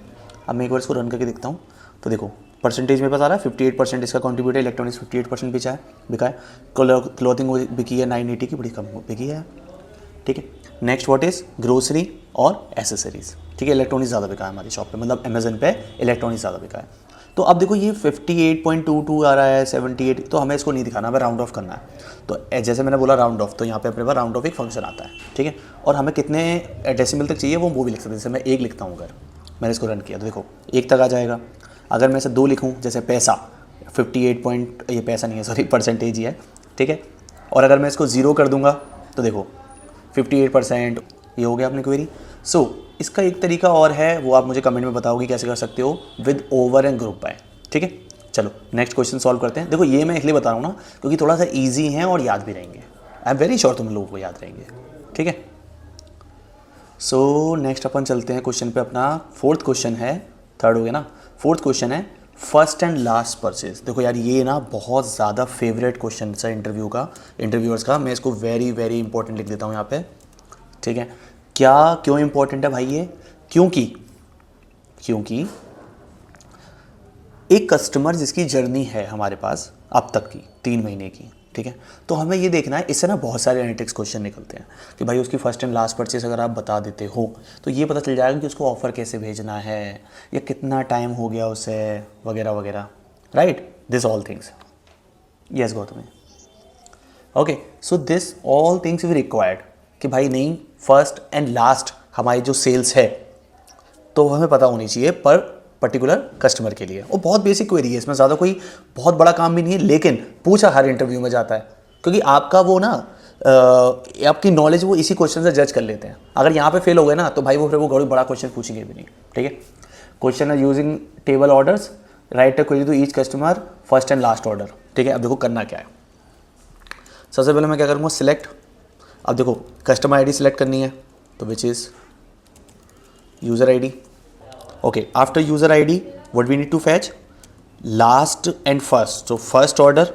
अब मैं एक बार इसको रन करके देखता हूँ तो देखो परसेंटेज मेरे पास आ रहा है 58% इसका कॉन्ट्रीब्यूट है, इलेक्ट्रॉनिक्स 58% बिका है, क्लोथिंग बिकी है 980 की, बड़ी कम बिकी है, ठीक है। नेक्स्ट व्हाट इज ग्रोसरी और एसेसरीज, ठीक है, इलेक्ट्रॉनिक्स ज़्यादा बिका है हमारी शॉप पे, मतलब अमेजन पे इलेक्ट्रॉनिक्स ज़्यादा बिका है। तो अब देखो ये 58.22 आ रहा है, 78, तो हमें इसको नहीं दिखाना, हमें राउंड ऑफ करना है। तो जैसे मैंने बोला राउंड ऑफ, तो यहाँ पे अपने पास राउंड ऑफ एक फंक्शन आता है, ठीक है। और हमें कितने डेसिमल तक चाहिए वो भी लिख सकते हैं। जैसे मैं 1 लिखता हूँ, अगर मैंने इसको रन किया तो देखो 1 तक आ जाएगा। अगर मैं इसे 2 लिखूँ, जैसे पैसा 58 पॉइंट, ये पैसा नहीं है सॉरी परसेंटेज ही है, ठीक है। और अगर मैं इसको 0 कर दूंगा तो देखो 58%, ये हो गया अपनी क्वेरी। सो इसका एक तरीका और है, वो आप मुझे कमेंट में बताओगे कैसे कर सकते हो, with over and group by, ठीक है। चलो नेक्स्ट क्वेश्चन सॉल्व करते हैं। देखो ये मैं इसलिए बता रहा हूँ ना क्योंकि थोड़ा सा ईजी है और याद भी रहेंगे, आई एम वेरी श्योर तुम लोगों को याद रहेंगे, ठीक है। सो नेक्स्ट अपन चलते हैं क्वेश्चन पे अपना। फोर्थ क्वेश्चन है, थर्ड हो गया ना, फोर्थ क्वेश्चन है फर्स्ट एंड लास्ट परचेज। देखो यार ये ना बहुत ज़्यादा फेवरेट क्वेश्चन है इंटरव्यूअर्स का। मैं इसको वेरी वेरी इंपॉर्टेंट लिख देता हूँ यहाँ पे, ठीक है। क्या क्यों इंपॉर्टेंट है भाई ये, क्योंकि एक कस्टमर जिसकी जर्नी है हमारे पास अब तक की 3 महीने की, ठीक है, तो हमें ये देखना है, इससे ना बहुत सारे एनालिटिक्स क्वेश्चन निकलते हैं कि भाई उसकी फर्स्ट एंड लास्ट परचेस अगर आप बता देते हो तो ये पता चल जाएगा कि उसको ऑफ़र कैसे भेजना है या कितना टाइम हो गया उसे, वगैरह वगैरह, right, this all things. Yes Gautam, okay. So this all things we required कि भाई नहीं फर्स्ट एंड लास्ट हमारी जो सेल्स है तो हमें पता होनी चाहिए पर पर्टिकुलर कस्टमर के लिए। वो बहुत बेसिक क्वेरी है, इसमें ज़्यादा कोई बहुत बड़ा काम भी नहीं है, लेकिन पूछा हर इंटरव्यू में जाता है क्योंकि आपका वो ना आपकी नॉलेज वो इसी क्वेश्चन से जज कर लेते हैं। अगर यहाँ पे फेल हो गए ना तो भाई वो फिर वो बड़ी बड़ा क्वेश्चन पूछेंगे भी नहीं, ठीक है। क्वेश्चन है using table orders, write a query to each customer first and last order, ठीक है। अब देखो करना क्या है, सबसे पहले मैं क्या करूँगा, सिलेक्ट। अब देखो कस्टमर आईडी सिलेक्ट करनी है तो which is user ID, okay. After user ID what we need to fetch last and first, so first order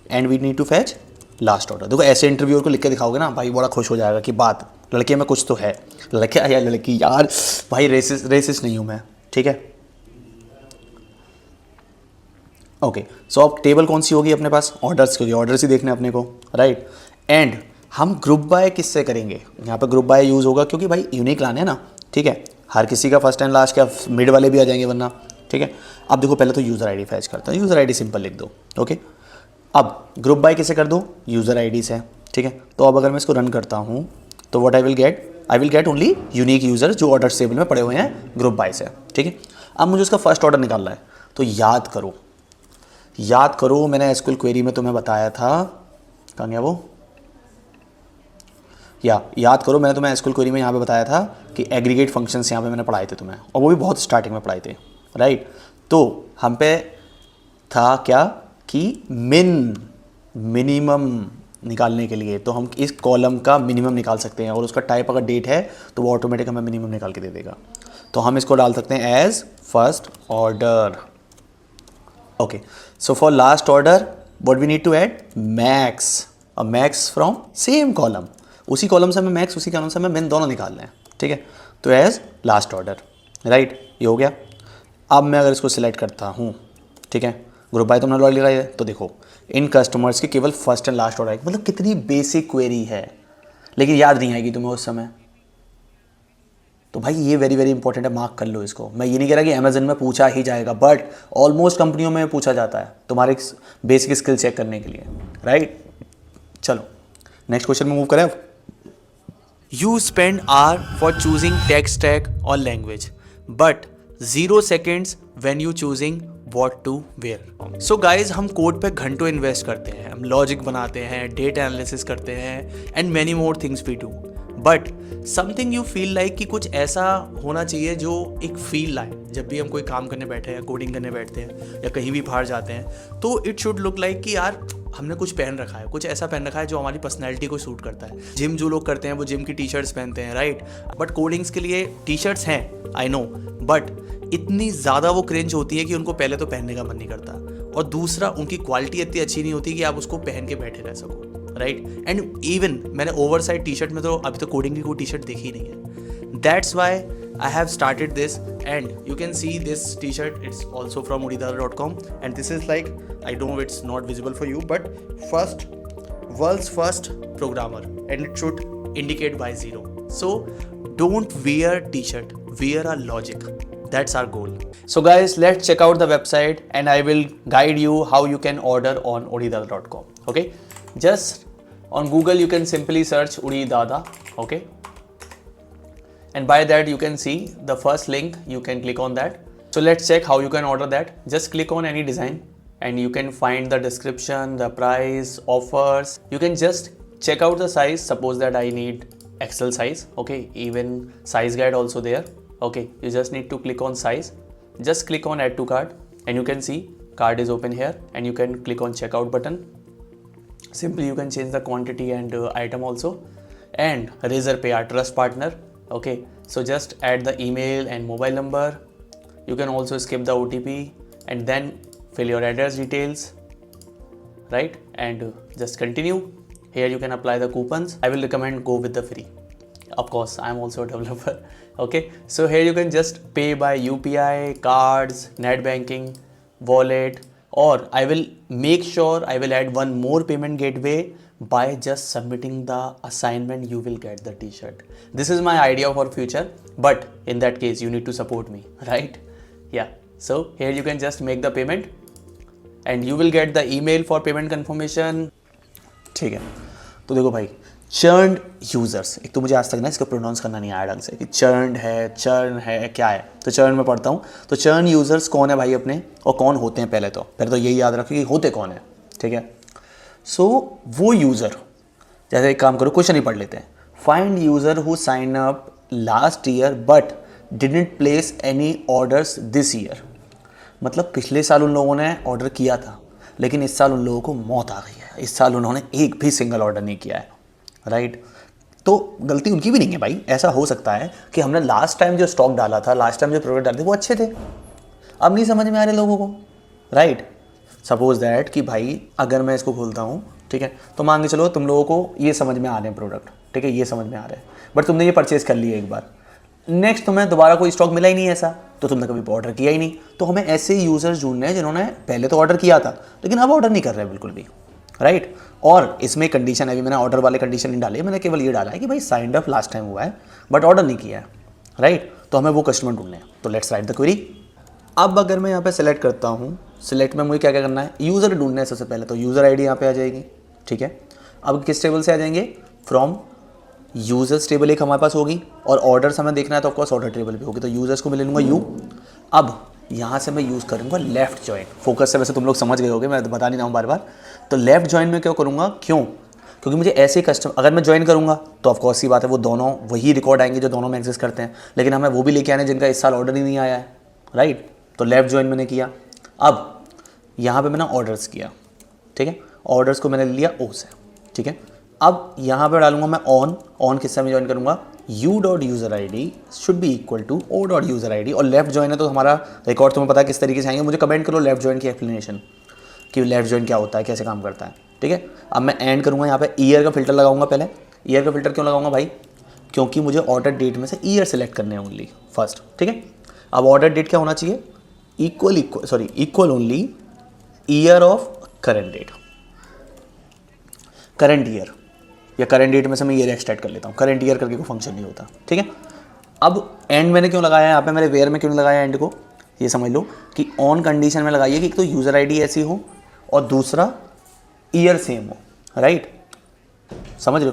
and we need to fetch last order. देखो ऐसे इंटरव्यूअर को लिख के दिखाओगे ना भाई बड़ा खुश हो जाएगा कि बात लड़के में कुछ तो है, लड़के या लड़की यार भाई रेसिस नहीं हूँ मैं, ठीक है। ओके सो अब टेबल कौन सी होगी अपने पास, ऑर्डर्स की, ऑर्डर्स ही देखने अपने को, राइट। एंड हम ग्रुप बाय किससे करेंगे, यहाँ पर ग्रुप बाय यूज़ होगा क्योंकि भाई यूनिक लाने हैं ना, ठीक है। हर किसी का फर्स्ट एंड लास्ट क्या मिड वाले भी आ जाएंगे वरना, ठीक है। अब देखो पहले तो यूज़र आईडी फैच करता हूँ, यूज़र आईडी सिंपल लिख दो, ओके। अब ग्रुप बाय किसे कर दूँ, यूज़र आईडी से, ठीक है। तो अब अगर मैं इसको रन करता हूँ तो what I will get only unique user जो ऑर्डर टेबल में पड़े हुए हैं ग्रुप बाय से, ठीक है। अब मुझे उसका फर्स्ट ऑर्डर निकालना है तो याद करो मैंने एसक्यूएल क्वेरी में तुम्हें बताया था, कहाँ गया वो, या याद करो, मैंने तुम्हें एसक्यूएल क्वेरी में यहाँ पे बताया था कि एग्रीगेट फंक्शंस यहाँ पे मैंने पढ़ाए थे तुम्हें, और वो भी बहुत स्टार्टिंग में पढ़ाए थे, राइट। तो हम पे था क्या कि मिनिमम निकालने के लिए, तो हम इस कॉलम का मिनिमम निकाल सकते हैं, और उसका टाइप अगर डेट है तो वो ऑटोमेटिक हमें मिनिमम निकाल के दे देगा। तो हम इसको डाल सकते हैं as first order. Okay, so for last order what we need to add max, max from same column, उसी कॉलम से हमें मैक्स, उसी कॉलम से हमें मिन, दोनों निकालना है, ठीक है। तो एज लास्ट ऑर्डर, राइट, ये हो गया। अब मैं अगर इसको सिलेक्ट करता हूँ, ठीक है, ग्रुप बाय तुमने लॉग लगाई है, तो देखो इन कस्टमर्स के केवल फर्स्ट एंड लास्ट ऑर्डर आएगी। मतलब कितनी बेसिक क्वेरी है, लेकिन याद नहीं आएगी तुम्हें उस समय। तो भाई ये वेरी वेरी इंपॉर्टेंट है, मार्क कर लो इसको। मैं ये नहीं कह रहा कि अमेजन में पूछा ही जाएगा, बट ऑलमोस्ट कंपनियों में पूछा जाता है तुम्हारे बेसिक स्किल चेक करने के लिए, राइट। चलो नेक्स्ट क्वेश्चन में मूव करें अब। You spend hour for choosing tech stack or language, but 0 seconds when you choosing what to wear. So guys, हम कोड पे घंटों इन्वेस्ट करते हैं, हम लॉजिक बनाते हैं, डेटा एनालिसिस करते हैं, and many more things we do, but something you feel like कि कुछ ऐसा होना चाहिए जो एक फील लाए जब भी हम कोई काम करने बैठे हैं, कोडिंग करने बैठते हैं या कहीं भी बाहर जाते हैं, तो इट शुड लुक लाइक कि यार हमने कुछ पहन रखा है, कुछ ऐसा पहन रखा है जो हमारी पर्सनैलिटी को सूट करता है। जिम जो लोग करते हैं वो जिम की टी शर्ट्स पहनते हैं, राइट, बट कोडिंग्स के लिए टी शर्ट्स हैं, आई नो, बट इतनी ज़्यादा वो क्रिंज होती है कि उनको पहले तो पहनने का मन नहीं करता, और दूसरा उनकी क्वालिटी इतनी अच्छी नहीं होती कि आप उसको पहन के बैठे रह सको, राइट। एंड इवन मैंने ओवर साइज टी शर्ट में तो अभी तो कोडिंग की कोई टी शर्ट देखी नहीं है। That's why I have started this, and you can see this t-shirt, it's also from udidada.com, and this is like, I know it's not visible for you, but world's first programmer, and it should indicate by 0. So don't wear t-shirt, wear a logic. That's our goal. So guys, let's check out the website, and I will guide you how you can order on udidada.com. Okay, just on Google you can simply search Udidada, okay, and by that you can see the first link, you can click on that. So let's check how you can order that. Just click on any design and you can find the description, the price, offers. You can just check out the size. Suppose that I need XL size, okay, even size guide also there, okay. You just need to click on size, just click on add to cart, and you can see cart is open here, and you can click on checkout button. Simply you can change the quantity and item also, and Razorpay, our trust partner, okay. So just add the email and mobile number. You can also skip the OTP and then fill your address details, right, and just continue. Here you can apply the coupons. I will recommend go with the free, of course I am also a developer, okay. So here you can just pay by UPI, cards, net banking, wallet, or I will make sure I will add one more payment gateway. By just submitting the assignment you will get the t-shirt. This is my idea for future, but in that case you need to support me, right? Yeah, so here you can just make the payment and you will get the email for payment confirmation. ठीक है, तो देखो भाई, churned users, एक तो मुझे आज तक ना इसको प्रोनाउंस करना नहीं आया ढंग से कि churned है, churn है, क्या है, तो churn में पढ़ता हूँ। तो churn users कौन है भाई अपने, और कौन होते हैं, पहले तो यही याद रखो कि होते कौन है, ठीक है। सो वो यूज़र, जैसे एक काम करो, क्वेश्चन ही पढ़ लेते हैं। Find user who sign up last year but didn't place any orders this year. मतलब पिछले साल उन लोगों ने ऑर्डर किया था, लेकिन इस साल उन लोगों को मौत आ गई है, इस साल उन्होंने एक भी सिंगल ऑर्डर नहीं किया है, राइट। तो गलती उनकी भी नहीं है भाई, ऐसा हो सकता है कि हमने लास्ट टाइम जो स्टॉक डाला था, लास्ट टाइम जो प्रोडक्ट डाले थे वो अच्छे थे, अब नहीं समझ में आ रहे लोगों को, राइट। सपोज दैट कि भाई अगर मैं इसको खोलता हूँ, ठीक है, तो मान के चलो तुम लोगों को ये समझ में आ रहे हैं प्रोडक्ट, ठीक है, ये समझ में आ रहे हैं, बट तुमने ये परचेज कर लिया एक बार, नेक्स्ट तुम्हें दोबारा कोई स्टॉक मिला ही नहीं ऐसा, तो तुमने कभी ऑर्डर किया ही नहीं। तो हमें ऐसे यूज़र्स ढूंढने हैं जिन्होंने पहले तो ऑर्डर किया था लेकिन अब ऑर्डर नहीं कर रहे बिल्कुल भी, राइट। और इसमें कंडीशन है, अभी मैंने ऑर्डर वाले कंडीशन नहीं डाली है, मैंने केवल ये डाला है कि भाई साइंड अप लास्ट टाइम हुआ है बट ऑर्डर नहीं किया है, राइट। तो हमें वो कस्टमर ढूंढने हैं, तो लेट्स राइट द क्वेरी। अब अगर मैं यहाँ पे सेलेक्ट करता हूँ, सिलेक्ट में मुझे क्या क्या करना है, यूज़र ढूंढना है सबसे पहले, तो यूज़र आईडी यहाँ पे आ जाएगी, ठीक है। अब किस टेबल से आ जाएंगे, फ्रॉम यूज़र्स टेबल एक हमारे पास होगी, और ऑर्डर्स हमें देखना है तो ऑफकोर्स ऑर्डर टेबल भी होगी, तो यूज़र्स को मैं ले लूँगा यू। अब यहाँ से मैं यूज़ करूँगा लेफ्ट जॉइन, फोकस से वैसे तुम लोग समझ गए होगे, मैं बता नहीं रहा हूँ बार बार। तो लेफ्ट जॉइन में क्या करूँगा, क्यों, क्योंकि मुझे ऐसे कस्टमर, अगर मैं ज्वाइन करूँगा तो ऑफकोर्स सी बात है वो दोनों वही रिकॉर्ड आएंगे जो दोनों में एग्जिस्ट करते हैं, लेकिन हमें वो भी लेके आने जिनका इस साल ऑर्डर ही नहीं आया है, राइट। तो लेफ्ट ज्वाइन मैंने किया। अब यहाँ पे मैंने ऑर्डर्स किया, ठीक है, ऑर्डर्स को मैंने लिया ओ से, ठीक है। अब यहाँ पे डालूंगा मैं ऑन किससे मैं ज्वाइन करूँगा, u.user_id should be equal to o.user_id, और लेफ्ट ज्वाइन है तो हमारा रिकॉर्ड तुम्हें पता है किस तरीके से आएंगे, मुझे कमेंट करो लेफ्ट ज्वाइन की एक्सप्लेनेशन कि लेफ्ट ज्वाइन क्या होता है, कैसे काम करता है, ठीक है। अब मैं एंड करूँगा, यहाँ पे ईयर का फिल्टर लगाऊंगा। पहले ईयर का फिल्टर क्यों लगाऊंगा भाई, क्योंकि मुझे ऑर्डर डेट में से ईयर सेलेक्ट करने हैं ओनली फर्स्ट, ठीक है। अब ऑर्डर डेट क्या होना चाहिए, equal only year of current date, current year, या करंट डेट में से मैं ईयर एक्सट्रैक्ट कर लेता हूँ, करंट ईयर करके कोई फंक्शन नहीं होता, ठीक है। अब एंड मैंने क्यों लगाया यहाँ पे, मेरे वेयर में क्यों नहीं लगाया एंड को, ये समझ लो कि ऑन कंडीशन में लगाइए कि एक तो यूज़र आईडी ऐसी हो और दूसरा ईयर सेम हो, राइट, समझ लो।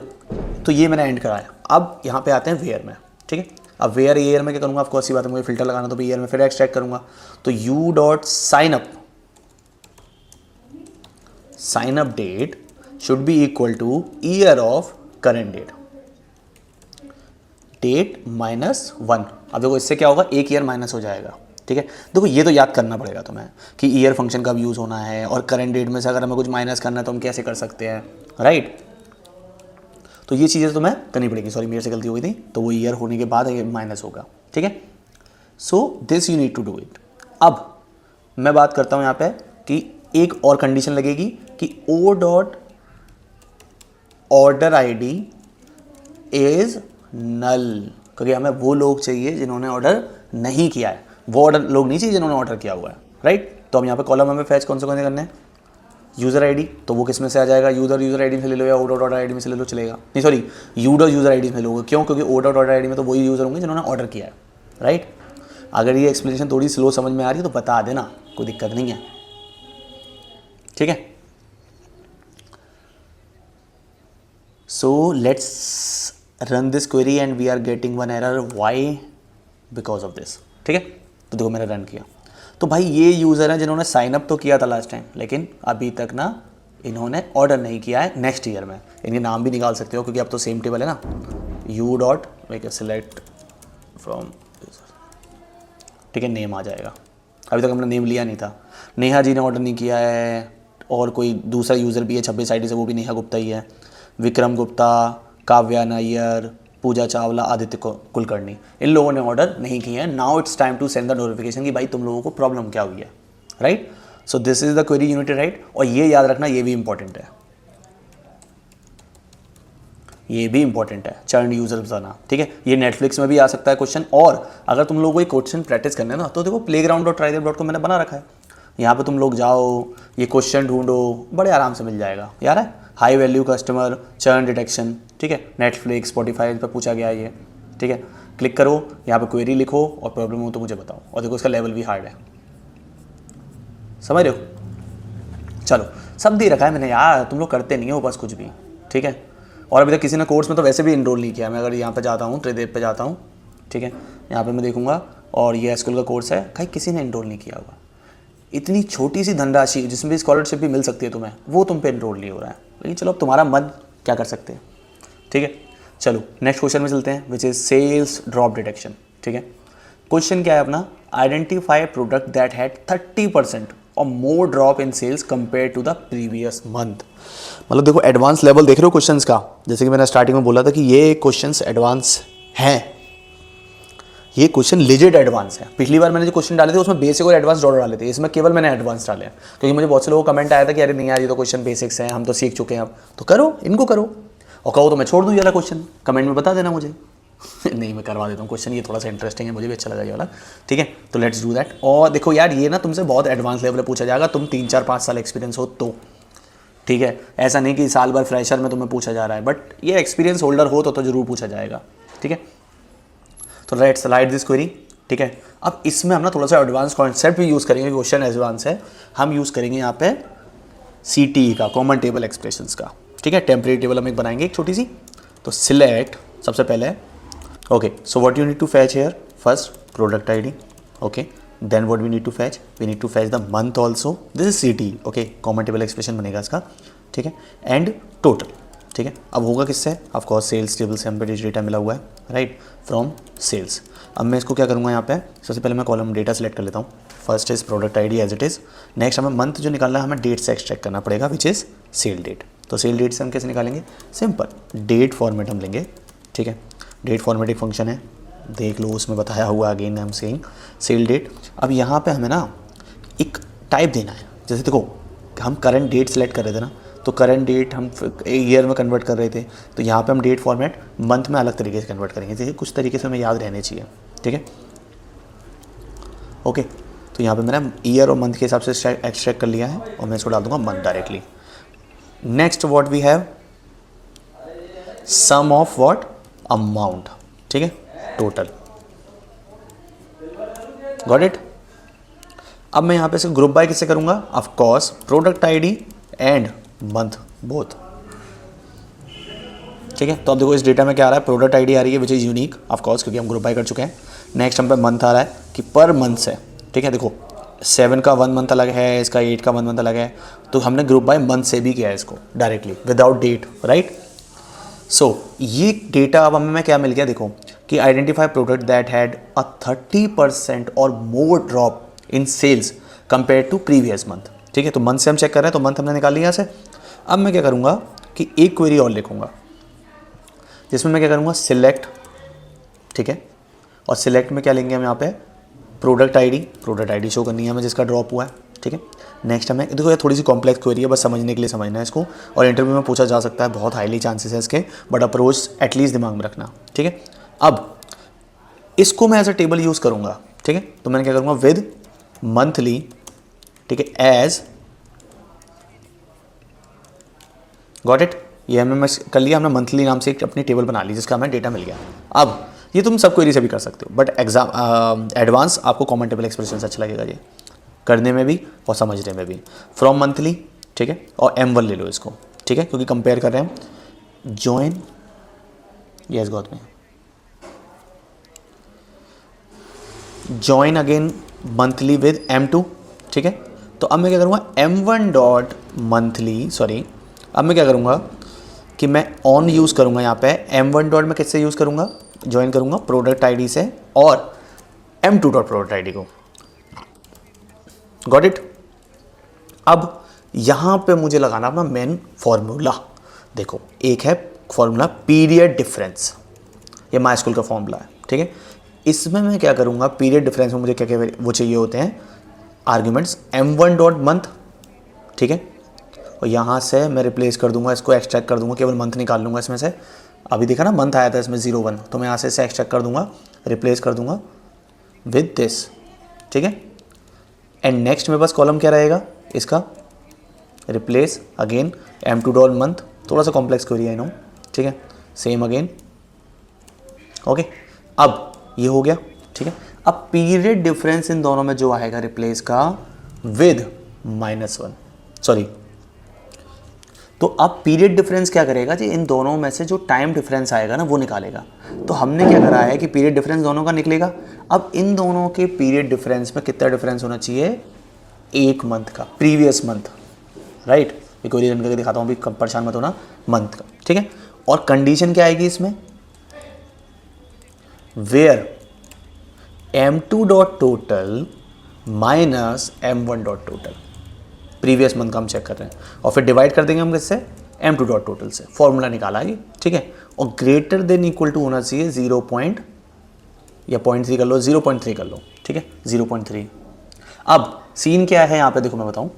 तो ये मैंने एंड कराया। अब यहाँ पे आते हैं वेयर में, ठीक है। अब वेयर ईयर में क्या करूँगा, ऑफकोर्स सी बात है मुझे फिल्टर लगाना, तो ईयर में फिर एक्सट्रैक्ट करूँगा, तो u.signup date should be equal to year of current date -1। अब देखो इससे क्या होगा, एक ईयर माइनस हो जाएगा, ठीक है। देखो ये तो याद करना पड़ेगा तुम्हें कि ईयर फंक्शन कब यूज़ होना है, और करंट डेट में से अगर हमें कुछ माइनस करना है तो हम कैसे कर सकते हैं, राइट। तो ये चीज़ें तुम्हें करनी पड़ेगी। सॉरी मेरे से गलती हो गई थी, तो वो ईयर होने के बाद ये माइनस होगा, ठीक है। So this you need to do it. अब मैं बात करता हूँ यहाँ पे कि एक और कंडीशन लगेगी कि o.order_id इज नल, क्योंकि हमें वो लोग चाहिए जिन्होंने ऑर्डर नहीं किया है, वो ऑर्डर लोग नहीं चाहिए जिन्होंने ऑर्डर किया हुआ है, राइट। तो हम यहाँ पे कॉलम हमें फैच कौन से करने हैं, यूज़र आईडी, तो वो किस में से आ जाएगा, यूज़र आईडी में से ले लो या o.order_id में से ले लो, चलेगा नहीं, सॉरी u.user_id में लोगे, क्यों, क्योंकि o.order_id में तो वही यूज़र होंगे जिन्होंने ऑर्डर किया है, राइट। अगर ये एक्सप्लेनेशन थोड़ी स्लो समझ में आ रही है तो बता देना, कोई दिक्कत नहीं है, ठीक है। So let's run this query and we are getting one error, why, because of this, ठीक है। तो देखो मैंने रन किया, तो भाई ये यूज़र हैं जिन्होंने साइन अप तो किया था लास्ट टाइम, लेकिन अभी तक ना इन्होंने ऑर्डर नहीं किया है नेक्स्ट ईयर में। इनके नाम भी निकाल सकते हो क्योंकि अब तो सेम टेबल है ना, select फ्रॉम, ठीक है, नेम आ जाएगा। अभी तक हमने नेम लिया नहीं था। नेहा जी ने ऑर्डर नहीं किया है, और कोई दूसरा यूज़र भी है 26 आईडी से, वो भी नेहा गुप्ता ही है। विक्रम गुप्ता, काव्या नायर, पूजा चावला, आदित्य कुलकर्णी, इन लोगों ने ऑर्डर नहीं किए हैं। Now it's time to send the notification कि भाई तुम लोगों को प्रॉब्लम क्या हुई है, right. So this is the query unit, right. और ये याद रखना, ये भी इंपॉर्टेंट है, ये भी इंपॉर्टेंट है, चर्न यूजर बताना, ठीक है। ये नेटफ्लिक्स में भी आ सकता है क्वेश्चन, और अगर तुम लोगों को ये क्वेश्चन प्रैक्टिस करने ना, तो देखो playground.trydev.com मैंने बना रखा है, यहाँ पे तुम लोग जाओ, ये क्वेश्चन ढूंढो, बड़े आराम से मिल जाएगा यार। है high value customer churn detection, ठीक है, नेटफ्लिक्स स्पॉटिफाई पर पूछा गया है ये, ठीक है। क्लिक करो, यहाँ पे क्वेरी लिखो, और प्रॉब्लम हो तो मुझे बताओ, और देखो इसका लेवल भी हार्ड है, समझ रहे हो। चलो सब दे रखा है मैंने यार, तुम लोग करते नहीं हो बस कुछ भी, ठीक है। और अभी तक किसी ने कोर्स में तो वैसे भी इनरोल नहीं किया। मैं अगर यहाँ पे जाता हूँ, ट्रेडेव पे जाता हूँ, ठीक है, यहाँ पे मैं देखूँगा, और ये एसक्यूएल का कोर्स है, कहीं किसी ने इनरोल नहीं किया होगा। इतनी छोटी सी धनराशि जिसमें भी स्कॉलरशिप भी मिल सकती है तुम्हें, वो तुम पे इनरोल नहीं हो रहा है, लेकिन चलो अब तुम्हारा मन, क्या कर सकते हैं, ठीक है। चलो नेक्स्ट क्वेश्चन में चलते हैं, which is sales drop detection, ठीक है। क्वेश्चन क्या है अपना, identify product that had 30% or more drop in sales compare to the previous month. मतलब देखो एडवांस लेवल देख रहे हो क्वेश्चंस का, जैसे कि मैंने स्टार्टिंग में बोला था कि ये क्वेश्चंस एडवांस हैं, ये क्वेश्चन लिजिट एडवांस है। पिछली बार मैंने जो क्वेश्चन डाले थे उसमें बेसिक और एडवांस दोनों डाले थे, इसमें केवल मैंने एडवांस डाले हैं, क्योंकि मुझे बहुत से लोगों को कमेंट आया था कि अरे नहीं यार ये तो क्वेश्चन बेसिक्स हैं, हम तो सीख चुके हैं अब, तो करो इनको करो, और कहो तो मैं छोड़ दूँ ये वाला क्वेश्चन, कमेंट में बता देना मुझे नहीं मैं करवा देता हूँ क्वेश्चन, ये थोड़ा सा इंटरेस्टिंग है, मुझे भी अच्छा लगा ये वाला, ठीक है। तो लेट्स डू दैट। और देखो यार ये ना तुमसे बहुत एडवांस लेवल पे पूछा जाएगा, तुम 3-4-5 साल एक्सपीरियंस हो तो, ठीक है। ऐसा नहीं कि साल भर फ्रेशर में तुम्हें पूछा जा रहा है, बट ये एक्सपीरियंस होल्डर हो तो जरूर पूछा जाएगा, ठीक है। तो लेट्स राइट दिस क्वेरी, ठीक है। अब इसमें हम ना थोड़ा सा एडवांस कॉन्सेप्ट भी यूज़ करेंगे, क्वेश्चन एडवांस है, हम यूज़ करेंगे यहाँ पे CTE का, कॉमन टेबल एक्सप्रेशंस का, ठीक है। टेम्परेरी टेबल हम एक बनाएंगे एक छोटी सी। तो सिलेक्ट सबसे पहले, okay, so what you need to fetch here, first product ID, okay, then what we need to fetch, we need to fetch the month also, this is CTE, okay, common table expression बनेगा इसका, ठीक है, and total, ठीक है। अब होगा किससे, of course sales table से हमको डेटा मिला हुआ है, राइट, फ्रॉम सेल्स। अब मैं इसको क्या करूँगा, यहाँ पे सबसे पहले मैं कॉलम डेटा सेलेक्ट कर लेता हूँ। First is product ID as it is. Next हमें मंथ जो निकालना है, हमें डेट से एक्सट्रैक्ट करना पड़ेगा, विच इज़ सेल डेट। तो सेल डेट से हम कैसे निकालेंगे, सिंपल डेट फॉर्मेट हम लेंगे, ठीक है। डेट फॉर्मेट एक फंक्शन है, देख लो उसमें बताया हुआ, again I am saying sale date. अब यहाँ पे हमें ना एक टाइप देना है, जैसे देखो हम करंट डेट सेलेक्ट कर रहे थे ना, तो करंट डेट हम ईयर में कन्वर्ट कर रहे थे, तो यहाँ पे हम डेट फॉर्मेट मंथ में अलग तरीके से कन्वर्ट करेंगे, जैसे कुछ तरीके से हमें याद रहने चाहिए, ठीक है। ओके, तो यहाँ पे मैंने ईयर और मंथ के हिसाब से एक्सट्रैक्ट कर लिया है और मैं इसको डाल दूंगा month directly. Next what we have, sum of what, amount, ठीक है, टोटल, गॉट इट। अब मैं यहाँ पे से ग्रुप बाय किससे करूँगा, of course product ID and month both, ठीक है। तो अब देखो इस डेटा में क्या आ रहा है, प्रोडक्ट आईडी आ रही है which is unique, of course क्योंकि हम ग्रुप बाय कर चुके हैं। नेक्स्ट हम पे मंथ आ रहा है कि पर मंथ से, ठीक है। देखो 7 का 1 मंथ अलग है, इसका 8 का 1 मंथ अलग है, तो हमने ग्रुप बाय मंथ से भी किया है इसको directly without date, right. So ये डेटा अब हमें क्या मिल गया, देखो कि identify product that had a 30% or more drop in sales compare to previous month, ठीक है। तो मंथ से हम चेक कर रहे हैं, तो मंथ हमने निकाल लिया यहाँ से। अब मैं क्या करूँगा कि एक क्वेरी और लिखूँगा जिसमें मैं क्या करूँगा, सिलेक्ट, ठीक है। और सिलेक्ट में क्या लेंगे हम यहाँ पे, प्रोडक्ट आईडी शो करनी है हमें जिसका ड्रॉप हुआ है, ठीक है। नेक्स्ट हमें देखो ये थोड़ी सी कॉम्प्लेक्स क्वेरी है, बस समझने के लिए समझना है इसको, और इंटरव्यू में पूछा जा सकता है, बहुत हाईली चांसेस है इसके, बट अप्रोच एटलीस्ट दिमाग में रखना, ठीक है। अब इसको मैं एज अ टेबल यूज़ करूँगा, ठीक है। तो मैंने क्या करूँगा, विद मंथली, ठीक है, एज, गॉट इट। ये हमने कर लिया, हमने मंथली नाम से एक अपनी टेबल बना ली जिसका हमें डेटा मिल गया। अब ये तुम सब क्वेरी से भी कर सकते हो, बट एडवांस आपको कॉमन टेबल एक्सप्रेशन से अच्छा लगेगा ये करने में भी और समझने में भी। फ्रॉम मंथली, ठीक है, और M1 ले लो इसको, ठीक है, क्योंकि कंपेयर कर रहे हैं। जॉइन, यस गॉट में, join again monthly with M2, ठीक है। तो अब मैं क्या करूँगा, M1 डॉट मंथली, सॉरी, अब मैं क्या करूँगा कि मैं ऑन यूज़ करूँगा यहाँ पे। M1 डॉट में किससे यूज़ करूँगा, ज्वाइन करूँगा प्रोडक्ट आईडी से, और M2 डॉट प्रोडक्ट आईडी को, गॉट इट। अब यहाँ पे मुझे लगाना अपना मेन फॉर्मूला। देखो एक है फॉर्मूला पीरियड डिफरेंस, ये माई स्कूल का फॉर्मूला है, ठीक है। इसमें मैं क्या करूँगा, पीरियड डिफरेंस में मुझे क्या क्या वो चाहिए होते हैं, आर्ग्यूमेंट्स M1 डॉट मंथ, ठीक है। और यहाँ से मैं रिप्लेस कर दूंगा, इसको एक्सट्रैक्ट कर दूंगा, केवल मंथ निकाल लूँगा इसमें से। अभी देखा ना मंथ आया था इसमें 01, तो मैं यहाँ से इसे एक्सट्रैक्ट कर दूंगा, रिप्लेस कर दूंगा विद दिस, ठीक है। एंड नेक्स्ट में बस कॉलम क्या रहेगा इसका, replace again M2 dot month, थोड़ा सा कॉम्प्लेक्स क्वेरी है नो, ठीक है, सेम अगेन, ओके। अब ये हो गया, ठीक है। अब पीरियड डिफरेंस इन दोनों में जो आएगा रिप्लेस का विद -1, सॉरी। तो अब पीरियड डिफरेंस क्या करेगा जी, इन दोनों में से जो टाइम डिफरेंस आएगा ना वो निकालेगा। तो हमने क्या करा है कि पीरियड डिफरेंस दोनों का निकलेगा। अब इन दोनों के पीरियड डिफरेंस में कितना डिफरेंस होना चाहिए, 1 मंथ का, प्रीवियस मंथ, राइट। एक और करके दिखाता हूँ, अभी परेशान मत होना, मंथ का, ठीक है। और कंडीशन क्या आएगी इसमें, where M2 dot total minus M1 dot total, previous month का हम चेक कर रहे हैं, और फिर डिवाइड कर देंगे हम किससे, M2 डॉट टोटल से, फॉर्मूला निकाला ये, ठीक है। और ग्रेटर देन इक्वल टू होना चाहिए 0 या 0.3 कर लो, 0.3 कर लो, ठीक है, 0.3। अब सीन क्या है यहाँ पे, देखो मैं बताऊँ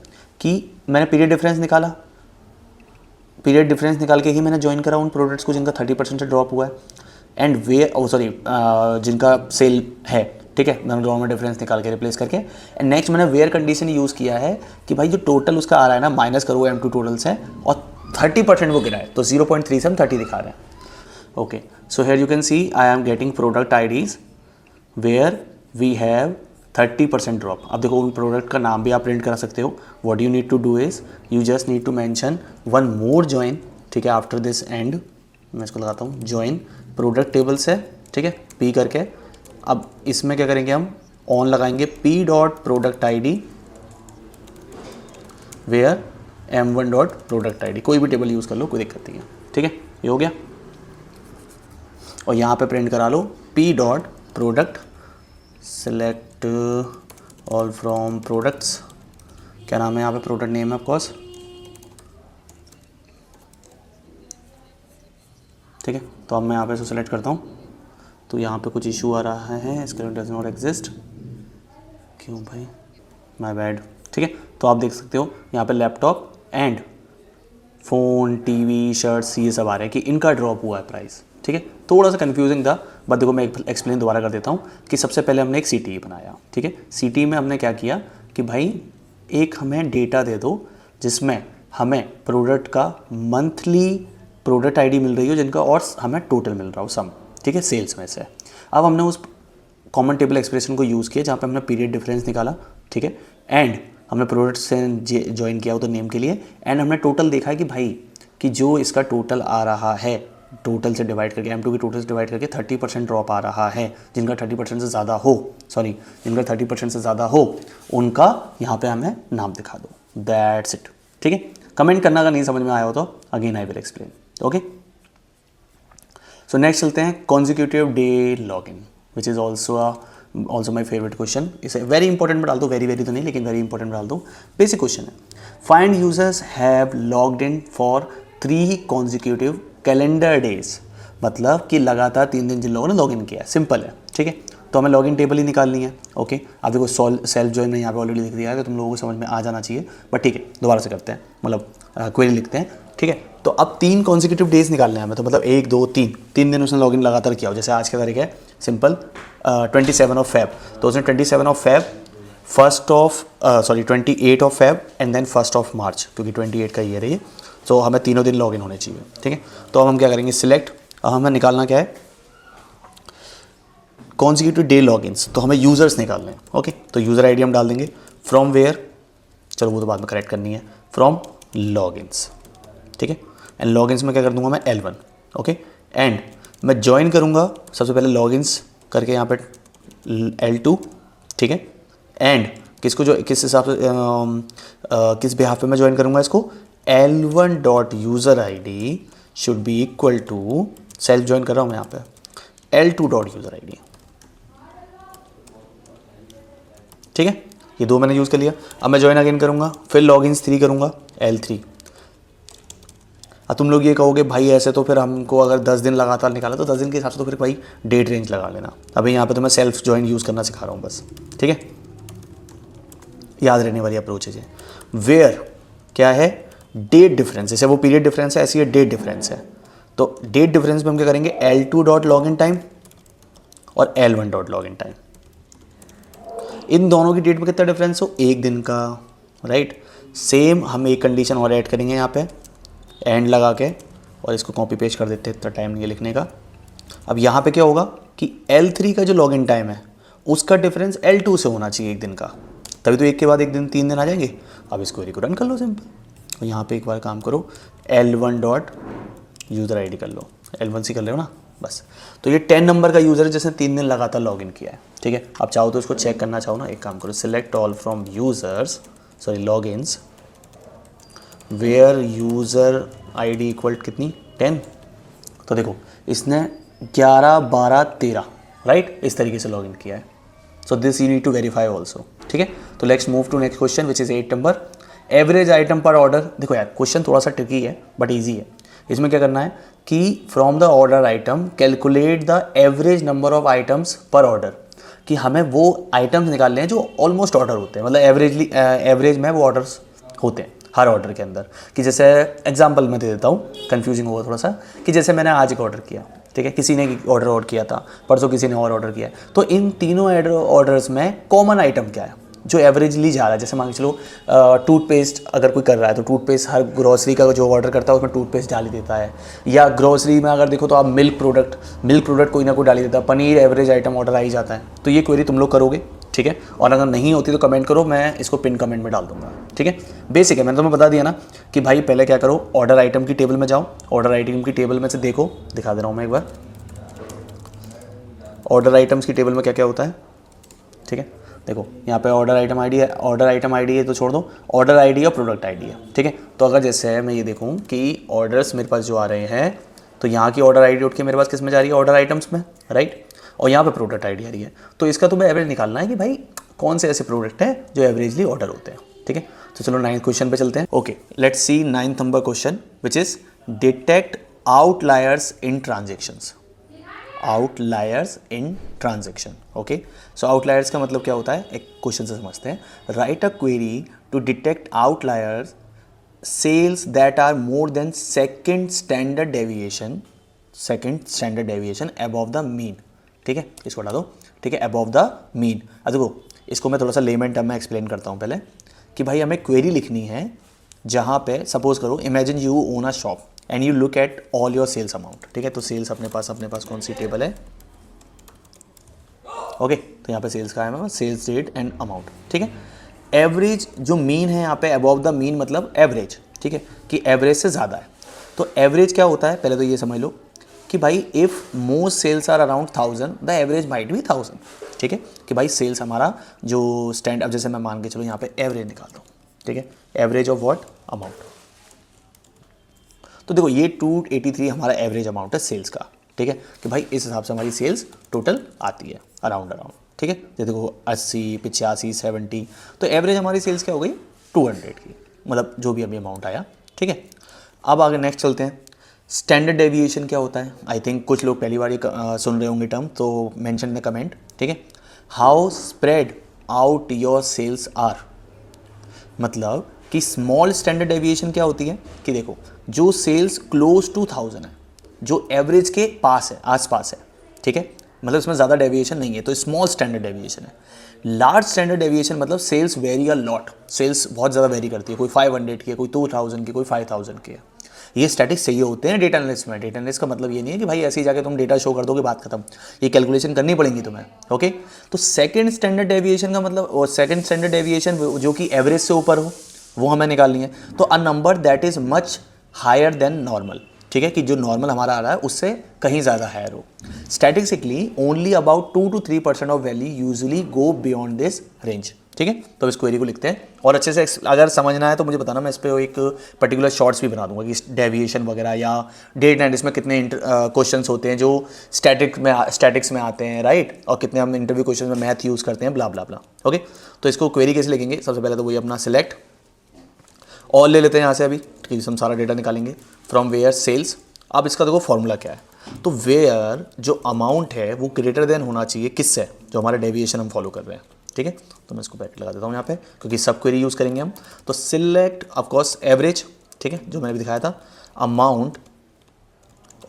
कि मैंने पीरियड डिफरेंस निकाला, पीरियड डिफरेंस निकाल के ही मैंने ज्वाइन करा उन प्रोडक्ट्स को जिनका 30% से ड्रॉप हुआ है, एंड वे सॉरी जिनका सेल है, ठीक है, मैंने दोनों में डिफरेंस निकाल के रिप्लेस करके। एंड नेक्स्ट मैंने वेयर कंडीशन यूज़ किया है कि भाई जो टोटल उसका आ रहा है ना, माइनस करो M2 टोटल से, और 30% वो गिरा है, तो 0.3 से हम 30 दिखा रहे हैं। Okay, so here you can see I am getting product IDs where we have 30% drop. अब देखो प्रोडक्ट का नाम भी आप प्रिंट करा सकते हो। What you need to do is you just need to mention one more join, ठीक है, आफ्टर दिस एंड मैं इसको लगाता हूँ जॉइन प्रोडक्ट टेबल से, ठीक है, पी करके। अब इसमें क्या करेंगे हम, ऑन लगाएंगे p dot product I D where M1 dot product I D, कोई भी टेबल यूज़ कर लो, कोई दिक्कत नहीं है, ठीक है, ये हो गया। और यहाँ पे प्रिंट करा लो P dot product select all from products, क्या नाम है यहाँ पे, प्रोडक्ट नेम है ऑफकोर्स, ठीक है। तो अब मैं यहाँ पे इसको सेलेक्ट करता हूँ, तो यहाँ पे कुछ इशू आ रहा है, स्क्रीन डज नॉट एग्जिस्ट, क्यों भाई, माय बैड, ठीक है। तो आप देख सकते हो यहाँ पे laptop and phone, TV, shirts, ये सब आ रहे हैं कि इनका ड्रॉप हुआ है प्राइस, ठीक है। थोड़ा सा कंफ्यूजिंग था, बट देखो मैं एक्सप्लेन दोबारा कर देता हूँ कि सबसे पहले हमने एक CTE बनाया, ठीक है। CTE में हमने क्या किया कि भाई एक हमें डेटा दे दो जिसमें हमें प्रोडक्ट का मंथली प्रोडक्ट ID मिल रही हो जिनका, और हमें टोटल मिल रहा हो सम, ठीक है, सेल्स में से। अब हमने उस कॉमन टेबल एक्सप्रेशन को यूज़ किया जहाँ पे हमने पीरियड डिफरेंस निकाला, ठीक है, एंड हमने प्रोडक्ट से ज्वाइन किया हो तो नेम के लिए, एंड हमने टोटल देखा है कि भाई कि जो इसका टोटल आ रहा है, टोटल से डिवाइड करके, M2 की टोटल से डिवाइड करके 30% ड्रॉप आ रहा है, जिनका 30% से ज़्यादा हो, सॉरी जिनका 30% से ज़्यादा हो उनका यहाँ पे हमें नाम दिखा दो, दैट्स इट, ठीक है। कमेंट करना अगर नहीं समझ में आया हो तो again I will explain, okay. So next चलते हैं consecutive day login, which is also my favourite question. इसे वेरी इंपॉर्टेंट में डाल दो, वेरी वेरी तो नहीं लेकिन वेरी इंपॉर्टेंट में डाल दो। बेसिक क्वेश्चन है, find users have logged in for 3 consecutive calendar days, मतलब कि लगातार 3 दिन जिन लोगों ने लॉगिन किया है, सिंपल है, ठीक है। तो हमें लॉगिन टेबल ही निकालनी है, ओके। अब देखो सेल्फ ज्वाइन में यहाँ पे ऑलरेडी लिख दिया है तो तुम लोगों को समझ में आ जाना चाहिए, बट ठीक है दोबारा से करते हैं, मतलब क्वेरी लिखते हैं, ठीक है। तो अब 3 कॉन्जिक्यूटिव डेज निकालने हैं हमें, तो मतलब 1 2 3 दिन उसने लॉगिन लगातार किया हो, जैसे आज का तारीख है सिंपल 27 ऑफ फेब, तो उसने 27 of Feb, 28 of Feb and then 1 of March, क्योंकि 28 का ईयर है ये, तो हमें तीनों दिन लॉगिन होने चाहिए, ठीक है। तो अब हम क्या करेंगे, सिलेक्ट, अब हमें निकालना क्या है, कॉन्जिक्यूटिव डे लॉगिन्स, तो हमें यूज़र्स निकालने हैं, ओके। तो यूज़र ID हम डाल देंगे, फ्रॉम वेयर, चलो वो तो बाद में करेक्ट करनी है, फ्रॉम लॉगिन्स, ठीक है। एंड लॉगिन्स में क्या कर दूंगा मैं L1, ओके। एंड मैं ज्वाइन करूंगा सबसे पहले लॉगिन्स करके यहाँ पे L2, ठीक है। एंड किसको जो किस हिसाब से किस बिहाफ पे मैं ज्वाइन करूंगा इसको, L1 dot user ID should be equal to, self join कर रहा हूँ मैं यहाँ पे, L2 डॉट यूज़र ID, ठीक है। ये 2 मैंने यूज़ कर लिया। अब मैं ज्वाइन अगेन करूँगा, फिर लॉगिन्स 3 करूँगा, L3। अब तुम लोग ये कहोगे भाई ऐसे तो फिर हमको अगर 10 दिन लगातार निकाला तो 10 दिन के हिसाब से तो फिर भाई डेट रेंज लगा लेना। अभी यहाँ पे तो मैं सेल्फ ज्वाइन यूज़ करना सिखा रहा हूँ बस, ठीक है, याद रहने वाली अप्रोच है। वेयर क्या है, डेट डिफरेंस, जैसे वो पीरियड डिफरेंस है ऐसी ये डेट डिफरेंस है, तो डेट डिफरेंस में हम क्या करेंगे, L2 dot log in time और L1 dot log in time, इन दोनों की डेट में कितना डिफरेंस हो, 1 दिन का, राइट। सेम हम एक कंडीशन और ऐड करेंगे यहाँ पे एंड लगा के, और इसको कॉपी पेस्ट कर देते हैं, इतना टाइम नहीं है लिखने का। अब यहाँ पे क्या होगा कि L3 का जो लॉगिन टाइम है उसका डिफरेंस L2 से होना चाहिए 1 दिन का, तभी तो एक के बाद 1 दिन 3 दिन आ जाएंगे। अब इसको क्वेरी को रन कर लो सिंपल, और यहाँ पे एक बार काम करो, L1 डॉट यूज़र ID कर लो, L1 से कर लो ना बस। तो ये 10 नंबर का यूज़र है जिसने 3 दिन लगातार लॉगिन किया है, ठीक है। अब चाहो तो इसको चेक करना चाहो ना, एक काम करो, select all from users, sorry logins, where user ID equal कितनी 10, तो देखो इसने 11 12 13 राइट इस तरीके से लॉगिन किया है। So this you need to verify also, ठीक है। तो let's move to next question which is 8 number, average item per order. देखो यार क्वेश्चन थोड़ा सा ट्रिकी है बट ईजी है। इसमें क्या करना है कि from the order item calculate the average number of items पर ऑर्डर, कि हमें वो आइटम्स निकालने हैं जो ऑलमोस्ट ऑर्डर होते हैं, मतलब एवरेज में वो ऑर्डर्स होते हैं हर ऑर्डर के अंदर। कि जैसे एग्जांपल मैं दे देता हूँ, कंफ्यूजिंग होगा थोड़ा सा, कि जैसे मैंने आज एक ऑर्डर किया, ठीक है, किसी ने ऑर्डर किया था, परसों किसी ने और ऑर्डर किया, तो इन तीनों ऑर्डर्स में कॉमन आइटम क्या है जो एवरेजली जा रहा है। जैसे मान के चलो टूथपेस्ट अगर कोई कर रहा है तो टूथपेस्ट हर ग्रोसरी का जो ऑर्डर करता है उसमें टूथपेस्ट डाल ही देता है, या ग्रोसरी में अगर देखो तो आप मिल्क प्रोडक्ट कोई ना कोई डाल ही देता है, पनीर एवरेज आइटम ऑर्डर आ ही जाता है। तो ये क्वेरी तुम लोग करोगे, ठीक है, और अगर नहीं होती तो कमेंट करो, मैं इसको पिन कमेंट में डाल दूंगा, ठीक है। बेसिक है, मैंने तुम्हें बता दिया ना कि भाई पहले क्या करो, ऑर्डर आइटम की टेबल में जाओ, ऑर्डर आइटम की टेबल में से देखो, दिखा दे रहा हूँ मैं एक बार, ऑर्डर आइटम्स की टेबल में क्या क्या होता है, ठीक है। देखो यहाँ पे ऑर्डर आइटम आईडी है, ऑर्डर आइटम आईडी है तो छोड़ दो, ऑर्डर आईडी और प्रोडक्ट आईडी है, ठीक है। तो अगर जैसे मैं ये देखूँ कि ऑर्डर्स मेरे पास जो आ रहे हैं, तो यहाँ की ऑर्डर आईडी उठ के मेरे पास किस में जा रही है, ऑर्डर आइटम्स में, राइट, और यहाँ पे प्रोडक्ट आईडी आ रही है। तो इसका तुम्हें एवरेज निकालना है कि भाई कौन से ऐसे प्रोडक्ट हैं जो एवरेजली ऑर्डर होते हैं, ठीक है। तो चलो 9th क्वेश्चन पे चलते हैं। Okay, let's see 9th number question which is detect outliers in transactions. Outliers in transaction, okay. So outliers का मतलब क्या होता है, एक क्वेश्चन से समझते हैं। Write a query to detect outliers sales that are more than second standard deviation above the mean, ठीक है। इसको हटा दो, ठीक है, अबव द मीन। अब देखो इसको मैं थोड़ा सा लेमन टर्म में एक्सप्लेन करता हूँ पहले कि भाई हमें क्वेरी लिखनी है जहाँ पे सपोज करो, imagine you own a shop and you look at all your sales amount, ठीक है। तो सेल्स अपने पास कौन सी टेबल है, ओके। तो यहाँ पे सेल्स का है, सेल्स डेट एंड अमाउंट, ठीक है। एवरेज जो मीन है यहाँ पे अबव द मीन मतलब एवरेज, ठीक है, कि एवरेज से ज़्यादा है। तो एवरेज क्या होता है, पहले तो ये समझ लो कि भाई if most sales are around 1000 the average might be 1000, ठीक है, कि भाई सेल्स हमारा जो स्टैंड, अब जैसे मैं मान के चलो यहाँ पे एवरेज निकालता हूँ, ठीक है, एवरेज ऑफ व्हाट, अमाउंट। तो देखो ये 283 हमारा एवरेज अमाउंट है सेल्स का, ठीक है, कि भाई इस हिसाब से हमारी सेल्स टोटल आती है अराउंड, ठीक है। तो देखो 80, 85, 70, तो एवरेज हमारी सेल्स क्या हो गई 200 की, मतलब जो भी अभी अमाउंट आया, ठीक है। अब आगे नेक्स्ट चलते हैं, स्टैंडर्ड डेविएशन क्या होता है। आई थिंक कुछ लोग पहली बार ये सुन रहे होंगे टर्म, तो मेंशन इन द कमेंट, ठीक है। How spread out your sales are, मतलब कि स्मॉल स्टैंडर्ड डेविएशन क्या होती है कि देखो जो सेल्स क्लोज टू 1000 है, जो एवरेज के पास है, आसपास है, ठीक है, मतलब इसमें ज़्यादा डेविएशन नहीं है, तो स्मॉल स्टैंडर्ड डेविएशन है। लार्ज स्टैंडर्ड डेविएशन मतलब sales very a lot, sales बहुत ज़्यादा वेरी करती है, कोई 500 की है, कोई 2000 की, कोई 5000 की है। ये स्टैटिक्स चाहिए होते हैं डेटा एनालिस्ट में। डेटा एनालिस्ट का मतलब ये नहीं है कि भाई ऐसे ही जाके तुम डेटा शो कर दोगे, बात खत्म, ये कैलकुलेशन करनी पड़ेंगी तुम्हें, ओके। तो सेकंड स्टैंडर्ड डेविएशन का मतलब, और सेकंड स्टैंडर्ड डेविएशन जो कि एवरेज से ऊपर हो, वो हमें निकालनी है। तो a number that is much higher than normal, ठीक है, कि जो नॉर्मल हमारा आ रहा है उससे कहीं ज़्यादा हायर हो। Statistically only about 2 to 3% of value usually go beyond this range, ठीक है। तो इस क्वेरी को लिखते हैं, और अच्छे से अगर समझना है तो मुझे बताना, मैं इस पर एक पर्टिकुलर शॉर्ट्स भी बना दूंगा कि डेविएशन वगैरह या डेट एंड इसमें कितने क्वेश्चंस होते हैं जो स्टैटिक्स में आते हैं, राइट, और कितने हम इंटरव्यू क्वेश्चन में मैथ यूज़ करते हैं, ब्ला ब्ला ब्ला, ओके। तो इसको क्वेरी कैसे लिखेंगे, सबसे पहले तो वही अपना सिलेक्ट ऑल ले लेते हैं यहाँ से अभी, ठीक है, हम सारा डेटा निकालेंगे फ्रॉम वेयर सेल्स। अब इसका देखो फॉर्मूला क्या है, तो वेयर जो अमाउंट है वो ग्रेटर देन होना चाहिए किससे, जो हमारा डेविएशन हम फॉलो कर रहे हैं, ठीक है। तो मैं इसको ब्रैकेट लगा देता हूँ यहाँ पे, क्योंकि सब क्वेरी यूज़ करेंगे हम। तो सिलेक्ट ऑफकोर्स एवरेज, ठीक है, जो मैंने भी दिखाया था, अमाउंट,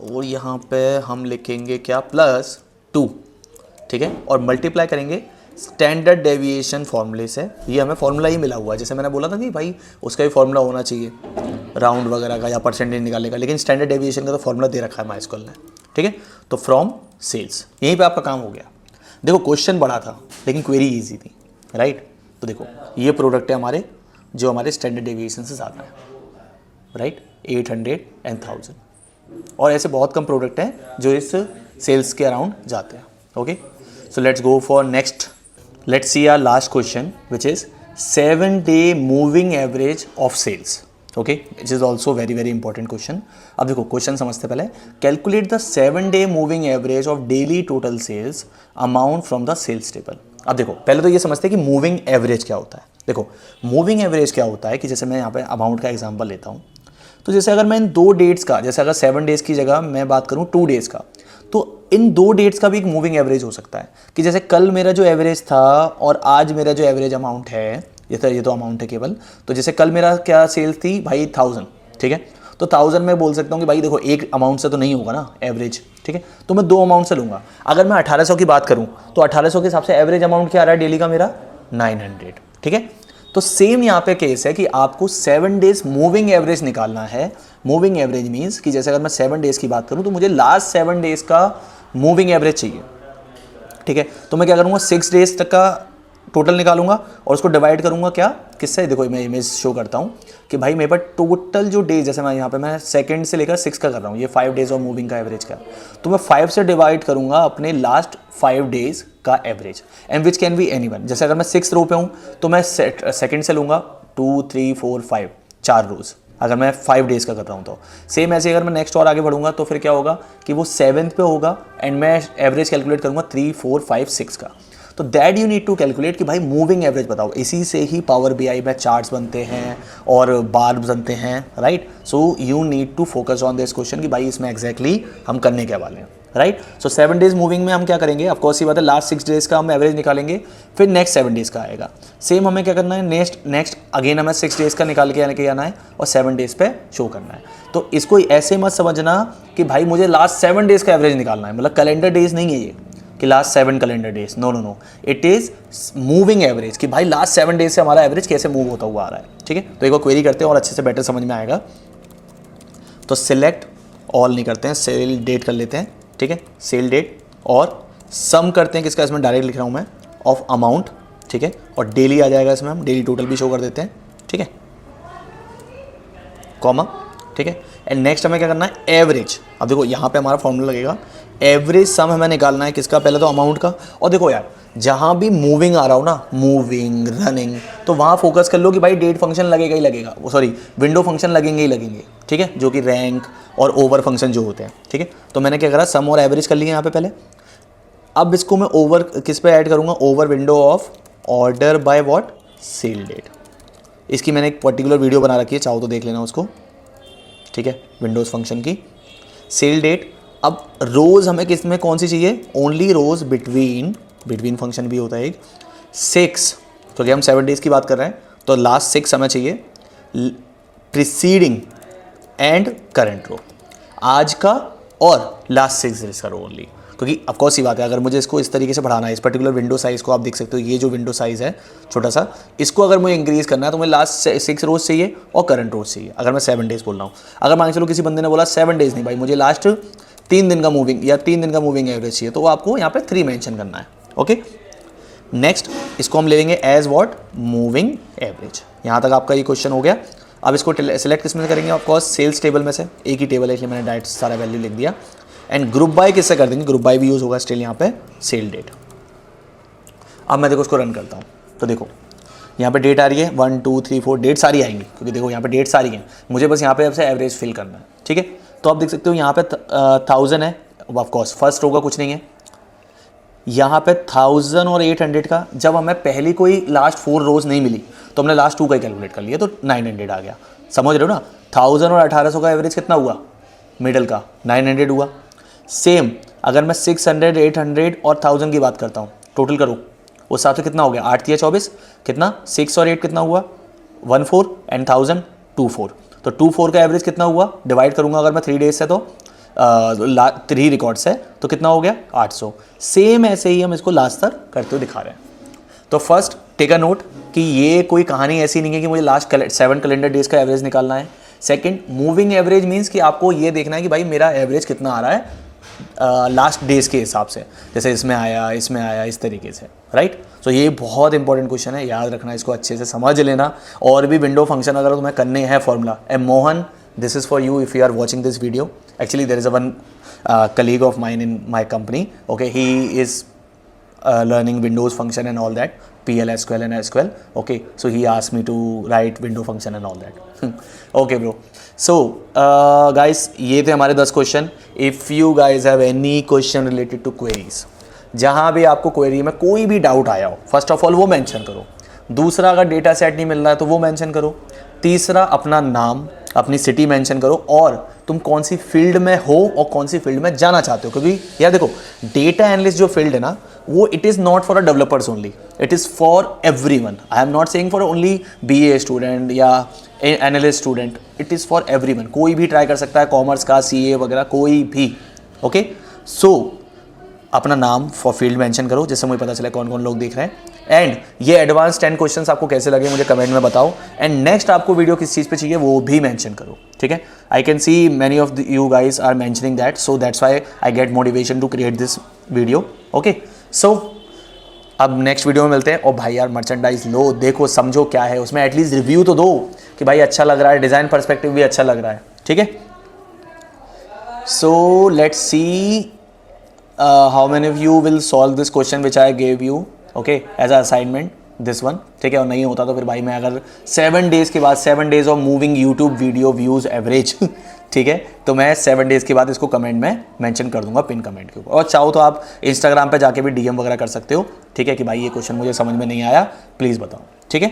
और यहाँ पे हम लिखेंगे क्या, +2, ठीक है, और मल्टीप्लाई करेंगे स्टैंडर्ड डेविएशन फॉर्मूले से। ये हमें फॉर्मूला ही मिला हुआ है, जैसे मैंने बोला था कि भाई उसका भी फॉर्मूला होना चाहिए राउंड वगैरह का या परसेंटेज निकालने का, लेकिन स्टैंडर्ड डेविएशन का तो फॉर्मूला दे रखा है माइस्कल ने, ठीक है। तो फ्रॉम सेल्स, यहीं पे आपका काम हो गया। देखो क्वेश्चन बड़ा था लेकिन क्वेरी ईजी थी, राइट। तो देखो ये प्रोडक्ट है हमारे जो हमारे स्टैंडर्ड डेविएशन से ज़्यादा है, राइट, 800 and 1000, और ऐसे बहुत कम प्रोडक्ट हैं जो इस सेल्स के अराउंड जाते हैं, okay. So let's go for next, let's see our last question which is 7-day moving average of sales, okay, it is also very very important question. अब देखो क्वेश्चन समझते पहले, calculate the 7-day moving average of daily total sales amount from the sales table. अब देखो पहले तो ये समझते हैं कि मूविंग एवरेज क्या होता है। देखो मूविंग एवरेज क्या होता है कि जैसे मैं यहाँ पे अमाउंट का एग्जांपल लेता हूँ, तो जैसे अगर मैं इन 2 डेट्स का, जैसे अगर 7 days की जगह मैं बात करूँ 2 days का, तो इन 2 डेट्स का भी एक मूविंग एवरेज हो सकता है कि जैसे कल मेरा जो एवरेज था और आज मेरा जो एवरेज अमाउंट है, ये तो अमाउंट है केवल, तो जैसे कल मेरा क्या सेल्स थी भाई 1000, ठीक है, तो 1000 में बोल सकता हूँ कि भाई देखो एक अमाउंट से तो नहीं होगा ना एवरेज, ठीक है, तो मैं 2 अमाउंट से लूँगा। अगर मैं 1800 की बात करूँ तो 1800 के हिसाब से एवरेज अमाउंट क्या आ रहा है डेली का मेरा 900, ठीक है। तो सेम यहाँ पे केस है कि आपको 7 days मूविंग एवरेज निकालना है। मूविंग एवरेज मीन्स कि जैसे अगर मैं 7 days की बात करूँ तो मुझे लास्ट 7 days का मूविंग एवरेज चाहिए, ठीक है। तो मैं क्या करूँगा 6 days तक का टोटल निकालूंगा और उसको डिवाइड करूंगा क्या किससे, देखो मैं इमेज शो करता हूँ कि भाई मेरे पास टोटल जो डेज, जैसे मैं यहाँ पे मैं सेकंड से लेकर 6 का कर रहा हूँ, ये 5 डेज ऑफ मूविंग का एवरेज का, तो मैं 5 से डिवाइड करूंगा अपने लास्ट 5 डेज का average, and which can be any one. जैसे अगर मैं 6th रो पे हूँ तो मैं सेकंड से लूँगा 2 3 4 5 4 रोज, अगर मैं 5 डेज का कर रहा हूँ तो सेम ऐसे अगर मैं नेक्स्ट और आगे बढ़ूंगा तो फिर क्या होगा कि वो 7th पे होगा एंड मैं एवरेज कैलकुलेट करूँगा 3 4 5 6 का। तो that you need to calculate कि भाई मूविंग एवरेज बताओ, इसी से ही पावर बीआई में चार्ट्स बनते हैं और बार बनते हैं, right. So you need to focus on this question कि भाई इसमें एग्जैक्टली हम करने के वाले हैं, राइट। सो 7 डेज मूविंग में हम क्या करेंगे, ऑफकोर्स ये बात है, लास्ट 6 डेज का हम एवरेज निकालेंगे, फिर नेक्स्ट 7 डेज का आएगा। सेम हमें क्या करना है, नेक्स्ट अगेन हमें 6 डेज का निकाल के आना है और 7 डेज पे शो करना है। तो इसको ऐसे मत समझना कि भाई मुझे लास्ट 7 डेज का एवरेज निकालना है, मतलब कैलेंडर डेज नहीं है ये कि last 7 calendar days, no, it is moving average कि भाई लास्ट 7 डेज से हमारा एवरेज कैसे मूव होता हुआ आ रहा है, ठीक है। तो एक बार क्वेरी करते हैं और अच्छे से बेटर समझ में आएगा। तो सिलेक्ट ऑल नहीं करते हैं, सेल डेट कर लेते हैं, ठीक है। सेल डेट और सम करते हैं किसका, इसमें डायरेक्ट लिख रहा हूँ मैं, ऑफ अमाउंट, ठीक है। और डेली आ जाएगा इसमें, हम डेली टोटल भी शो कर देते हैं, ठीक है, कॉमा, ठीक है। एंड नेक्स्ट हमें क्या करना है, एवरेज। अब देखो यहाँ पे हमारा फॉर्मूला लगेगा, एवरेज सम हमें निकालना है किसका, पहले तो अमाउंट का। और देखो यार जहाँ भी मूविंग आ रहा हो ना, मूविंग रनिंग, तो वहाँ फोकस कर लो कि भाई डेट फंक्शन लगेगा ही लगेगा, वो सॉरी विंडो फंक्शन लगेंगे ही लगेंगे, ठीक है, जो कि रैंक और ओवर फंक्शन जो होते हैं, ठीक है। तो मैंने क्या करा, सम और एवरेज कर लिए यहाँ पे पहले। अब इसको मैं ओवर किस पे ऐड करूँगा, over window of order by what, sale date. इसकी मैंने एक पर्टिकुलर वीडियो बना रखी है, चाहो तो देख लेना उसको, ठीक है, विंडोज़ फंक्शन की। सेल डेट, अब रोज़ हमें किस में कौन सी चाहिए, ओनली रोज़ बिटवीन फंक्शन भी होता है एक 6, क्योंकि हम 7 डेज़ की बात कर रहे हैं, तो लास्ट 6 हमें चाहिए, प्रीसीडिंग एंड करंट रो, आज का और लास्ट 6 डेज का रो ओनली। क्योंकि ऑफकोर्स ही बात है, अगर मुझे इसको इस तरीके से बढ़ाना है, इस पर्टिकुलर विंडो साइज़ को आप देख सकते हो, ये जो विंडो साइज़ है छोटा सा, इसको अगर मुझे इंक्रीज़ करना है तो मुझे लास्ट 6 रोज़ चाहिए और करंट रोज़ चाहिए, अगर मैं 7 डेज़ बोल रहा हूँ। अगर मान के चलो किसी बंदे ने बोला 7 डेज़ नहीं भाई, मुझे लास्ट 3 दिन का मूविंग या 3 दिन का मूविंग एवरेज चाहिए, तो वो आपको यहाँ पे 3 मेंशन करना है, ओके। नेक्स्ट इसको हम ले लेंगे एज व्हाट, मूविंग एवरेज। यहाँ तक आपका ये क्वेश्चन हो गया। अब इसको सिलेक्ट किस में से करेंगे, ऑफकोर्स सेल्स टेबल में से, एक ही टेबल है इसलिए मैंने डायरेक्ट सारा वैल्यू लिख दिया। एंड ग्रुप बाय किससे कर देंगे, ग्रुप बाय भी यूज़ होगा स्टिल यहाँ पे, सेल डेट। अब मैं देखो उसको रन करता हूँ, तो देखो यहाँ पे डेट आ रही है 1 2 3 4, डेट सारी आएंगी, क्योंकि देखो यहाँ पे डेट सारी हैं, मुझे बस यहाँ पे से एवरेज फिल करना है, ठीक है। तो आप देख सकते हो यहाँ पे 1000 है, ऑफकोर्स फर्स्ट रो का कुछ नहीं है, यहाँ पे 1000 और 800 का, जब हमें पहली कोई लास्ट 4 रोज नहीं मिली तो हमने लास्ट 2 का ही कैलकुलेट कर लिया, तो 900 आ गया, समझ रहे हो ना। 1000 और 1800 का एवरेज कितना हुआ, मिडल का 900 हुआ। सेम अगर मैं 600 800 और 1000 की बात करता हूँ, टोटल करो, उस हिसाब से कितना हो गया, 8 या 24, कितना 6 और 8 कितना हुआ 14 एंड 1000 24, तो 24 का एवरेज कितना हुआ, डिवाइड करूँगा अगर मैं 3 डेज से, तो 3 रिकॉर्ड्स है तो कितना हो गया 800। सेम ऐसे ही हम इसको लास्ट तक करते हुए दिखा रहे हैं। तो फर्स्ट टेक अ नोट कि ये कोई कहानी ऐसी नहीं है कि मुझे लास्ट 7 कैलेंडर डेज का एवरेज निकालना है। सेकंड, मूविंग एवरेज मीन्स कि आपको ये देखना है कि भाई मेरा एवरेज कितना आ रहा है लास्ट डेज के हिसाब से, जैसे इसमें आया इस तरीके से, राइट। तो ये बहुत इंपॉर्टेंट क्वेश्चन है, याद रखना, इसको अच्छे से समझ लेना। और भी विंडो फंक्शन अगर तुम्हें करने हैं formula, Mohan, this is for you if you are watching this video. Actually there is a one colleague of mine in my company, okay, he is learning Windows function and all that, PL, SQL and SQL, okay, so he asked me to write window function and all that. Okay bro, so guys ये थे हमारे 10 question. if you guys have any question related to queries, जहाँ भी आपको query में कोई भी doubt आया हो, फर्स्ट ऑफ ऑल वो मेंशन करो। दूसरा, अगर डेटा सेट नहीं मिल रहा है तो वो मेंशन करो। तीसरा, अपना नाम, अपनी सिटी मेंशन करो और तुम कौन सी फील्ड में हो और कौन सी फील्ड में जाना चाहते हो। क्योंकि यार देखो, डेटा एनालिस्ट जो फील्ड है ना, वो it is not for a developers only, it is for everyone. I am not saying for only BA student या analyst student, it is for everyone. कोई भी ट्राई कर सकता है, कॉमर्स का, सीए वगैरह, कोई भी, ओके। सो अपना नाम फॉर फील्ड मेंशन करो, जिससे मुझे पता चले कौन कौन लोग देख रहे हैं। एंड ये एडवांस 10 क्वेश्चंस आपको कैसे लगे मुझे कमेंट में बताओ। एंड नेक्स्ट आपको वीडियो किस चीज़ पे चाहिए वो भी मेंशन करो, ठीक है। I can see many of you guys are mentioning that, so that's why I get motivation to create this video, okay. So अब नेक्स्ट वीडियो में मिलते हैं। और भाई यार मर्चेंडाइज लो, देखो, समझो क्या है उसमें, एटलीस्ट रिव्यू तो दो कि भाई अच्छा लग रहा है, डिज़ाइन पर्सपेक्टिव भी अच्छा लग रहा है, ठीक है। So let's see how many of you will solve this question which I gave you, okay, as a assignment, this one, ठीक है। और नहीं होता तो फिर भाई मैं अगर 7 डेज़ के बाद, 7 days of moving YouTube video views average ठीक है, तो मैं 7 डेज़ के बाद इसको कमेंट में मेंशन कर दूंगा, पिन कमेंट के ऊपर। और चाहो तो आप इंस्टाग्राम पे जाके भी डीएम वगैरह कर सकते हो, ठीक है, कि भाई ये क्वेश्चन मुझे समझ में नहीं आया, प्लीज़ बताओ, ठीक है।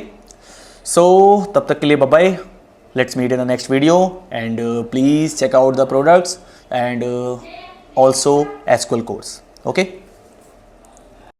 सो तब तक के लिए bye, let's meet in the next video, and please check out the products and also SQL course, okay.